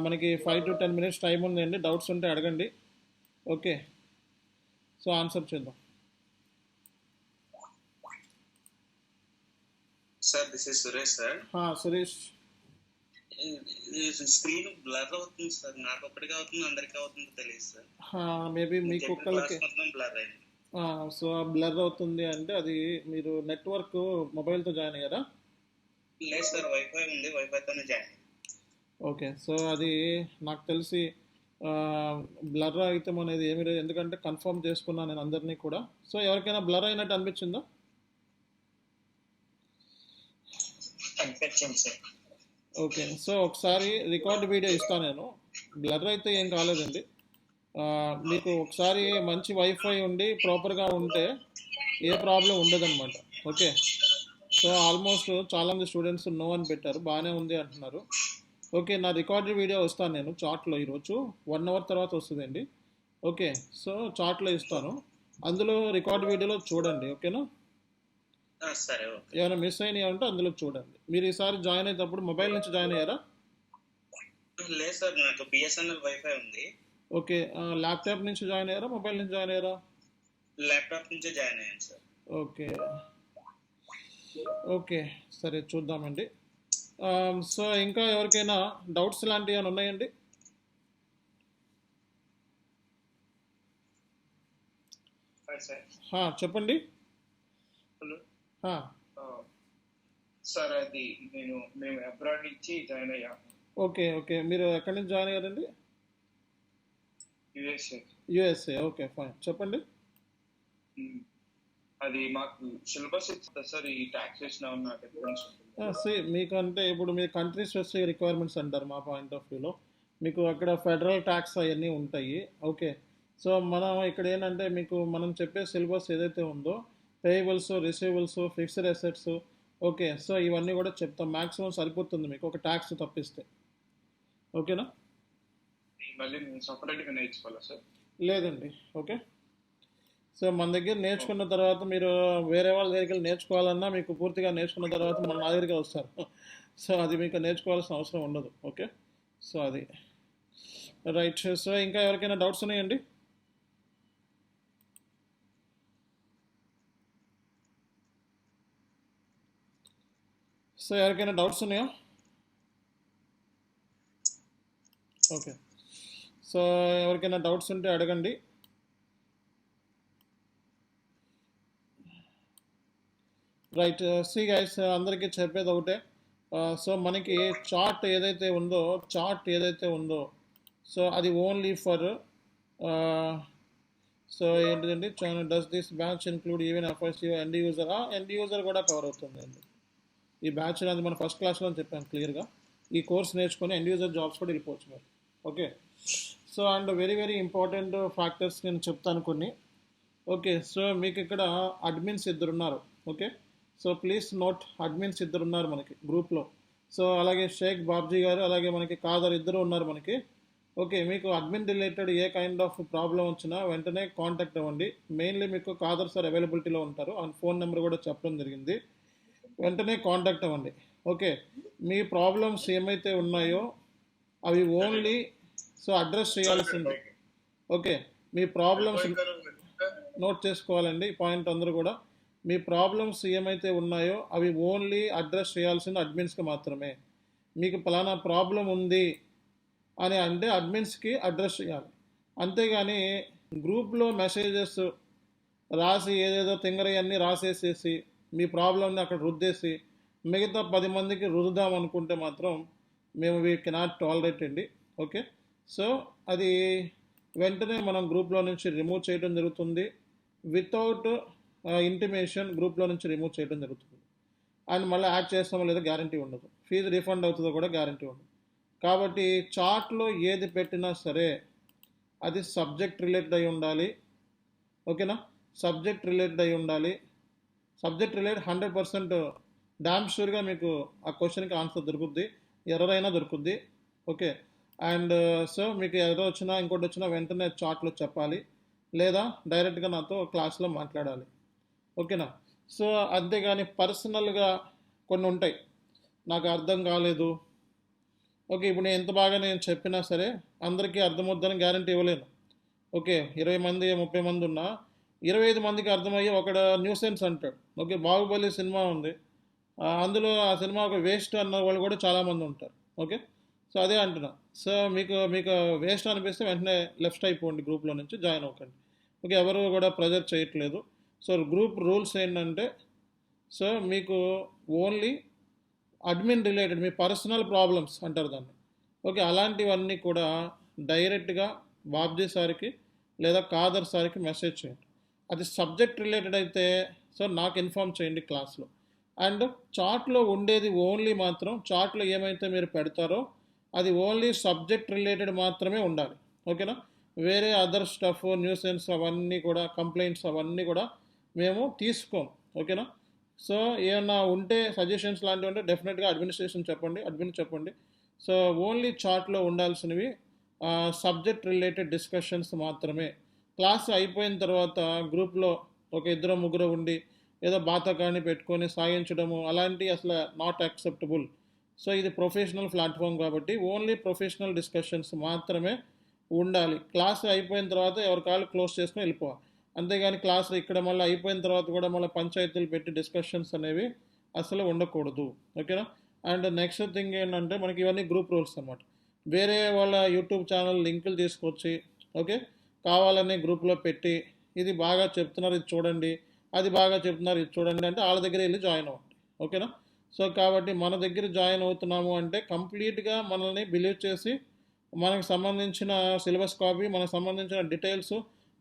మనకి 5 to 10 minutes టైం ఉందండి. డౌట్స్ ఉంటే అడగండి. ఓకే, సో ఆన్సర్ చేద్దాం. Sir this is Suresh sir. Suresh, screen blur అవుతుంది సార్, నాకు ఒక్కడిగా అవుతుంది, అందరికీ అవుతుందో తెలియదు సార్. మేబీ మీకు ఒక్కళ్ళకి బ్లర్ అయింది. సో బ్లర్ అవుతుంది అంటే అది మీరు నెట్వర్క్ మొబైల్తో జాయిన్ అయ్యారా? లేదు సార్, వైఫై ఉంది, వైఫైతోనే జాయిన్. ఓకే, సో అది నాకు తెలిసి బ్లర్ అయితే అనేది ఏమీ లేదు, ఎందుకంటే కన్ఫర్మ్ చేసుకున్నాను నేను అందరినీ కూడా. సో ఎవరికైనా బ్లర్ అయినట్టు అనిపించిందా? అనిపించింది సార్. ఓకే, సో ఒకసారి రికార్డ్ వీడియో ఇస్తాను నేను. బ్లర్ అయితే ఏం కాలేదండి. మీకు ఒకసారి మంచి వైఫై ఉండి ప్రాపర్గా ఉంటే ఏ ప్రాబ్లం ఉండదన్నమాట. ఓకే, సో ఆల్మోస్ట్ చాలామంది స్టూడెంట్స్ నో అని పెట్టారు, బాగానే ఉంది అంటున్నారు. ఓకే, నా రికార్డెడ్ వీడియో వస్తాను నేను చాట్లో ఈరోజు 1 hour తర్వాత వస్తుందండి. ఓకే, సో చాట్లో ఇస్తాను, అందులో రికార్డ్ వీడియోలో చూడండి. ఓకేనా? సరే. ఏమైనా మిస్ అయినాయి అంటే అందులో చూడండి. మీరు ఈసారి జాయిన్ అయ్యేటప్పుడు మొబైల్ నుంచి జాయిన్ అయ్యారా? లేదు సార్, నాకు బిఎస్ఎన్ఎల్ వైఫై ఉంది. ఓకే, ల్యాప్టాప్ నుంచి జాయిన్ అయ్యారా, మొబైల్ నుంచి జాయిన్ అయ్యారా? ల్యాప్టాప్ నుంచే జాయిన్ అయ్యాను సార్. ఓకే ఓకే, సరే చూద్దామండి. సో ఇంకా ఎవరికైనా డౌట్స్ లాంటివి ఏమైనా ఉన్నాయండి? చెప్పండి. సార్ అది మేము అబ్రాడ్ నుంచి జాయిన్ అయ్యాము. ఓకే ఓకే, మీరు ఎక్కడి నుంచి జాయిన్ అయ్యారండి? యుఎస్ఏ. ఓకే ఫైన్, చెప్పండి. అది మాకు సిలబస్ ఇస్తుంది సార్, ఈ టాక్సేషన్ ఏమన్నా డిఫరెన్స్ ఉంటుంది? మీకు అంటే ఇప్పుడు మీ కంట్రీ స్పెసిఫిక్ రిక్వైర్మెంట్స్ అంటారు మా పాయింట్ ఆఫ్ వ్యూలో. మీకు అక్కడ ఫెడరల్ ట్యాక్స్ అవన్నీ ఉంటాయి. ఓకే, సో మనం ఇక్కడ ఏంటంటే మీకు మనం చెప్పే సిలబస్ ఏదైతే ఉందో payables, receivables, fixed assets, okay, so ఇవన్నీ కూడా చెప్తాం. మ్యాక్సిమం సరిపోతుంది మీకు ఒక ట్యాక్స్ తప్పిస్తే. ఓకేనా? మళ్ళీ సపరేట్గా నేర్చుకోవాలా సార్? లేదండి. ఓకే, సో మన దగ్గర నేర్చుకున్న తర్వాత మీరు వేరే వాళ్ళ దగ్గరికి వెళ్ళి నేర్చుకోవాలన్నా మీకు పూర్తిగా నేర్చుకున్న తర్వాత మన నా దగ్గరికి వస్తారు. సో అది మీకు నేర్చుకోవాల్సిన అవసరం ఉండదు. ఓకే, సో అది రైట్. సో ఇంకా ఎవరికైనా డౌట్స్ ఉన్నాయండి? సో ఎవరికైనా డౌట్స్ ఉన్నాయా? ఓకే, సో ఎవరికైనా డౌట్స్ ఉంటే అడగండి. రైట్. సి గైస్, అందరికీ చెప్పేది ఒకటే. సో మనకి చార్ట్ ఏదైతే ఉందో సో అది ఓన్లీ ఫర్ సో ఏంటిదండి, does this batch include even ఎఫ్ఎస్యూ end user? End user కూడా కవర్ అవుతుందండి ఈ బ్యాచ్. అది మన ఫస్ట్ క్లాస్లో చెప్పాను క్లియర్గా. ఈ కోర్స్ నేర్చుకొని ఎండ్ యూజర్ జాబ్స్ కూడా వెళ్ళిపోవచ్చు మీరు. Okay, so and very very important factors నేను చెప్తాను కొన్ని. ఓకే, సో మీకు ఇక్కడ అడ్మిన్స్ ఇద్దరున్నారు. Okay, so please note, admins ఇద్దరున్నారు మనకి గ్రూప్లో. సో అలాగే షేక్ బాబ్జీ గారు, అలాగే మనకి కాదర్, ఇద్దరు ఉన్నారు మనకి. ఓకే, మీకు admin related A kind of problem వచ్చినా వెంటనే కాంటాక్ట్ అవ్వండి. మెయిన్లీ మీకు కాదర్ సార్ అవైలబిలిటీలో ఉంటారు, ఆ ఫోన్ నెంబర్ కూడా చెప్పడం జరిగింది. వెంటనే కాంటాక్ట్ అవ్వండి. ఓకే, మీ ప్రాబ్లమ్స్ ఏమైతే ఉన్నాయో అవి ఓన్లీ సో అడ్రస్ చేయాల్సింది. ఓకే, మీ ప్రాబ్లమ్స్ నోట్ చేసుకోవాలండి ఈ పాయింట్ అందరూ కూడా. మీ ప్రాబ్లమ్స్ ఏమైతే ఉన్నాయో అవి ఓన్లీ అడ్రస్ చేయాల్సింది అడ్మిన్స్కి మాత్రమే. మీకు పలానా ప్రాబ్లం ఉంది అని అంటే అడ్మిన్స్కి అడ్రస్ చేయాలి. అంతేగాని గ్రూప్లో మెసేజెస్ రాసి ఏదేదో తింగరయన్నీ రాసేసేసి మీ ప్రాబ్లమ్ని అక్కడ రుద్దేసి మిగతా 10 మందికి రుద్దుదాం అనుకుంటే మాత్రం మేము వీ కెనాట్ టాలరేట్ అండి. ఓకే, సో అది వెంటనే మనం గ్రూప్లో నుంచి రిమూవ్ చేయడం జరుగుతుంది. వితౌట్ ఇంటిమేషన్ గ్రూప్లో నుంచి రిమూవ్ చేయడం జరుగుతుంది. అండ్ మళ్ళీ యాడ్ చేస్తామో లేదో గ్యారంటీ ఉండదు. ఫీజు రిఫండ్ అవుతుందో కూడా గ్యారంటీ ఉండదు. కాబట్టి చార్ట్లో ఏది పెట్టినా సరే అది సబ్జెక్ట్ రిలేటెడ్ అయి ఉండాలి. ఓకేనా, సబ్జెక్ట్ రిలేటెడ్ అయి ఉండాలి. సబ్జెక్ట్ రిలేటెడ్ 100% డామ్ షూర్గా మీకు ఆ క్వశ్చన్కి ఆన్సర్ దొరుకుద్ది, ఎర్రర్ అయినా దొరుకుద్ది. ఓకే, అండ్ సో మీకు ఎర్రర్ వచ్చినా ఇంకోటి వచ్చినా వెంటనే చార్ట్లో చెప్పాలి, లేదా డైరెక్ట్గా నాతో క్లాస్లో మాట్లాడాలి. ఓకేనా, సో అంతేగాని పర్సనల్గా కొన్ని ఉంటాయి, నాకు అర్థం కాలేదు. ఓకే, ఇప్పుడు నేను ఎంత బాగా నేను చెప్పినా సరే అందరికీ అర్థమవుద్దని గ్యారంటీ ఇవ్వలేను. ఓకే, 20 మంది 30 మంది ఉన్నా 25 మందికి అర్థమయ్యి ఒకడు న్యూసెన్స్ అంటాడు. ఓకే, బాహుబలి సినిమా ఉంది, అందులో ఆ సినిమా ఒక వేస్ట్ అన్న వాళ్ళు కూడా చాలామంది ఉంటారు. ఓకే, సో అదే అంటున్నా. సో మీకు మీకు వేస్ట్ అనిపిస్తే వెంటనే లెఫ్ట్ అయిపోండి, గ్రూప్లో నుంచి జాయిన్ అవ్వకండి. ఓకే, ఎవరు కూడా ప్రెజర్ చేయట్లేదు. సో గ్రూప్ రూల్స్ ఏంటంటే సో మీకు ఓన్లీ అడ్మిన్ రిలేటెడ్ మీ పర్సనల్ ప్రాబ్లమ్స్ అంటారు దాన్ని. ఓకే, అలాంటివన్నీ కూడా డైరెక్ట్గా బాబ్జీ సార్కి లేదా కాదర్ సార్కి మెసేజ్ చేయండి. అది సబ్జెక్ట్ రిలేటెడ్ అయితే సో నాకు ఇన్ఫామ్ చేయండి క్లాస్లో. అండ్ చార్ట్లో ఉండేది ఓన్లీ మాత్రం చార్ట్లో ఏమైతే మీరు పెడతారో అది ఓన్లీ సబ్జెక్ట్ రిలేటెడ్ మాత్రమే ఉండాలి. ఓకేనా, వేరే అదర్ స్టఫ్ న్యూసెన్స్ అవన్నీ కూడా కంప్లైంట్స్ అవన్నీ కూడా మేము తీసుకోం. ఓకేనా, సో ఏమన్నా ఉంటే సజెషన్స్ లాంటివి ఉంటే డెఫినెట్గా అడ్మినిస్ట్రేషన్ చెప్పండి, అడ్మిన్ చెప్పండి. సో ఓన్లీ చార్ట్లో ఉండాల్సినవి సబ్జెక్ట్ రిలేటెడ్ డిస్కషన్స్ మాత్రమే. క్లాస్ అయిపోయిన తర్వాత గ్రూప్లో ఒక 2-3 ఉండి ఏదో బాతకాన్ని పెట్టుకొని సాగించడము అలాంటివి అసలు నాట్ యాక్సెప్టబుల్. సో ఇది ప్రొఫెషనల్ ప్లాట్ఫామ్ కాబట్టి ఓన్లీ ప్రొఫెషనల్ డిస్కషన్స్ మాత్రమే ఉండాలి. క్లాస్ అయిపోయిన తర్వాత ఎవరి కాళ్ళు క్లోజ్ చేసుకొని వెళ్ళిపోవాలి. అంతేగాని క్లాస్ ఇక్కడ మళ్ళీ అయిపోయిన తర్వాత కూడా మళ్ళీ పంచాయతీలు పెట్టి డిస్కషన్స్ అనేవి అసలు ఉండకూడదు. ఓకేనా, అండ్ నెక్స్ట్ థింగ్ ఏంటంటే మనకి ఇవన్నీ గ్రూప్ రూల్స్ అనమాట. వేరే వాళ్ళ యూట్యూబ్ ఛానల్ లింకులు తీసుకొచ్చి ఓకే కావాలని గ్రూప్లో పెట్టి ఇది బాగా చెప్తున్నారు ఇది చూడండి, అది బాగా చెప్తున్నారు ఇది చూడండి అంటే వాళ్ళ దగ్గర వెళ్ళి జాయిన్ అవ్వండి. ఓకేనా, సో కాబట్టి మన దగ్గర జాయిన్ అవుతున్నాము అంటే కంప్లీట్గా మనల్ని బిలీవ్ చేసి మనకు సంబంధించిన సిలబస్ కాపీ మనకు సంబంధించిన డీటెయిల్స్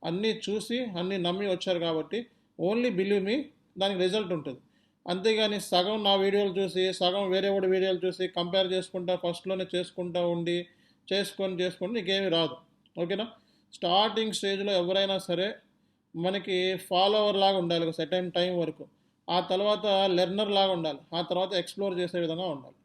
అన్నీ చూసి అన్నీ నమ్మి వచ్చారు కాబట్టి ఓన్లీ బిలీవ్ మీ దానికి రిజల్ట్ ఉంటుంది. అంతేగాని సగం నా వీడియోలు చూసి సగం వేరే వాడి వీడియోలు చూసి కంపేర్ చేసుకుంటా ఫస్ట్లోనే చేసుకుంటా ఉండి చేసుకొని నీకేమీ రాదు. ఓకేనా, స్టార్టింగ్ స్టేజ్లో ఎవరైనా సరే మనకి ఫాలోవర్ లాగా ఉండాలి ఒక సర్టెన్ టైం వరకు, ఆ తర్వాత లెర్నర్ లాగా ఉండాలి, ఆ తర్వాత ఎక్స్ప్లోర్ చేసే విధంగా ఉండాలి.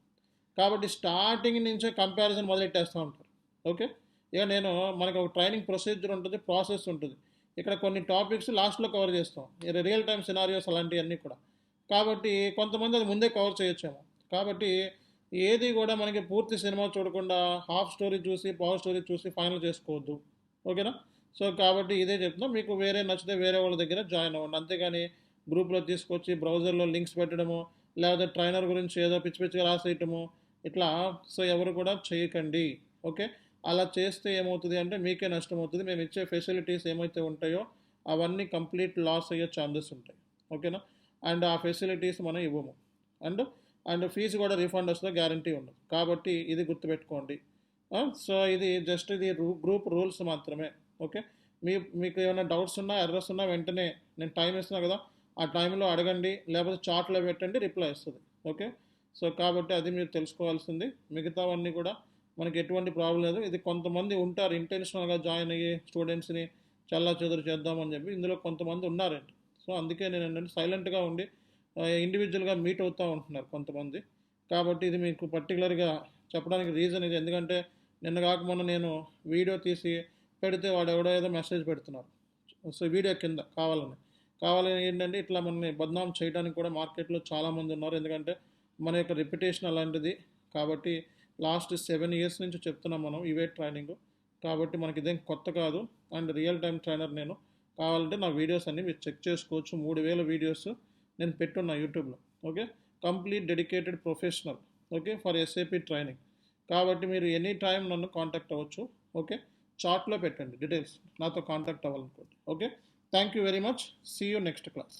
కాబట్టి స్టార్టింగ్ నుంచే కంపారిజన్ మొదలెట్టేస్తూ ఉంటారు. ఓకే, ఇక నేను మనకి ఒక ట్రైనింగ్ ప్రొసీజర్ ఉంటుంది, ప్రాసెస్ ఉంటుంది. ఇక్కడ కొన్ని టాపిక్స్ లాస్ట్లో కవర్ చేస్తాం, రియల్ టైమ్ సినారియోస్ అలాంటివన్నీ కూడా. కాబట్టి కొంతమంది అది ముందే కవర్ చేయొచ్చేమో. కాబట్టి ఏది కూడా మనకి పూర్తి సినిమా చూడకుండా హాఫ్ స్టోరీ చూసి పవర్ స్టోరీ చూసి ఫైనల్ చేసుకోవద్దు. ఓకేనా? సో కాబట్టి ఇదే చెప్తున్నాం, మీకు వేరే నచ్చితే వేరే వాళ్ళ దగ్గర జాయిన్ అవ్వండి. అంతేగాని గ్రూప్లో తీసుకొచ్చి బ్రౌజర్లో లింక్స్ పెట్టడము, లేకపోతే ట్రైనర్ గురించి ఏదో పిచ్చి పిచ్చిగా రాసేయటము, ఇట్లా సో ఎవరు కూడా చేయకండి. ఓకే? అలా చేస్తే ఏమవుతుంది అంటే మీకే నష్టం అవుతుంది. మేము ఇచ్చే ఫెసిలిటీస్ ఏమైతే ఉంటాయో అవన్నీ కంప్లీట్ లాస్ అయ్యే ఛాన్సెస్ ఉంటాయి. ఓకేనా? అండ్ ఆ ఫెసిలిటీస్ మనం ఇవ్వము. అండ్ అండ్ ఫీజు కూడా రీఫండ్ వస్తుందో గ్యారంటీ ఉండదు. కాబట్టి ఇది గుర్తుపెట్టుకోండి. సో ఇది జస్ట్ ఇది గ్రూప్ రూల్స్ మాత్రమే. ఓకే? మీకు ఏమైనా డౌట్స్ ఉన్నా ఎర్రర్స్ ఉన్నా వెంటనే నేను టైం ఇస్తున్నా కదా, ఆ టైంలో అడగండి, లేకపోతే చాట్లో పెట్టండి, రిప్లై వస్తుంది. ఓకే? సో కాబట్టి అది మీరు తెలుసుకోవాల్సింది. మిగతావన్నీ కూడా మనకి ఎటువంటి ప్రాబ్లం లేదు. ఇది కొంతమంది ఉంటారు ఇంటెన్షనల్గా జాయిన్ అయ్యి స్టూడెంట్స్ని చల్లా చెదురు చేద్దామని చెప్పి, ఇందులో కొంతమంది ఉన్నారండి. సో అందుకే నేను ఏంటంటే సైలెంట్గా ఉండి ఇండివిజువల్గా మీట్ అవుతూ ఉంటున్నారు కొంతమంది. కాబట్టి ఇది మీకు పర్టికులర్గా చెప్పడానికి రీజన్ ఇది. ఎందుకంటే నిన్న కాక మొన్న నేను వీడియో తీసి పెడితే వాడు ఎవడో ఏదో మెసేజ్ పెడుతున్నారు. సో వీడియో కింద కావాలని ఏంటంటే ఇట్లా మనని బద్నాం చేయడానికి కూడా మార్కెట్లో చాలామంది ఉన్నారు. ఎందుకంటే మన యొక్క రెప్యుటేషన్ అలాంటిది. కాబట్టి లాస్ట్ 7 years నుంచి చెప్తున్నాం మనం ఇవే ట్రైనింగ్. కాబట్టి మనకి ఇదేం కొత్త కాదు. అండ్ రియల్ టైం ట్రైనర్ నేను. కావాలంటే నా వీడియోస్ అన్నీ మీరు చెక్ చేసుకోవచ్చు. 3000 వీడియోస్ నేను పెట్టున్నా యూట్యూబ్లో. Okay? Complete dedicated professional. Okay? For SAP training. కాబట్టి మీరు ఎనీ టైం నన్ను కాంటాక్ట్ అవ్వచ్చు. ఓకే? చాట్లో పెట్టండి డీటెయిల్స్, నాతో కాంటాక్ట్ అవ్వాలనుకోండి. Okay? Thank you very much. See you next class.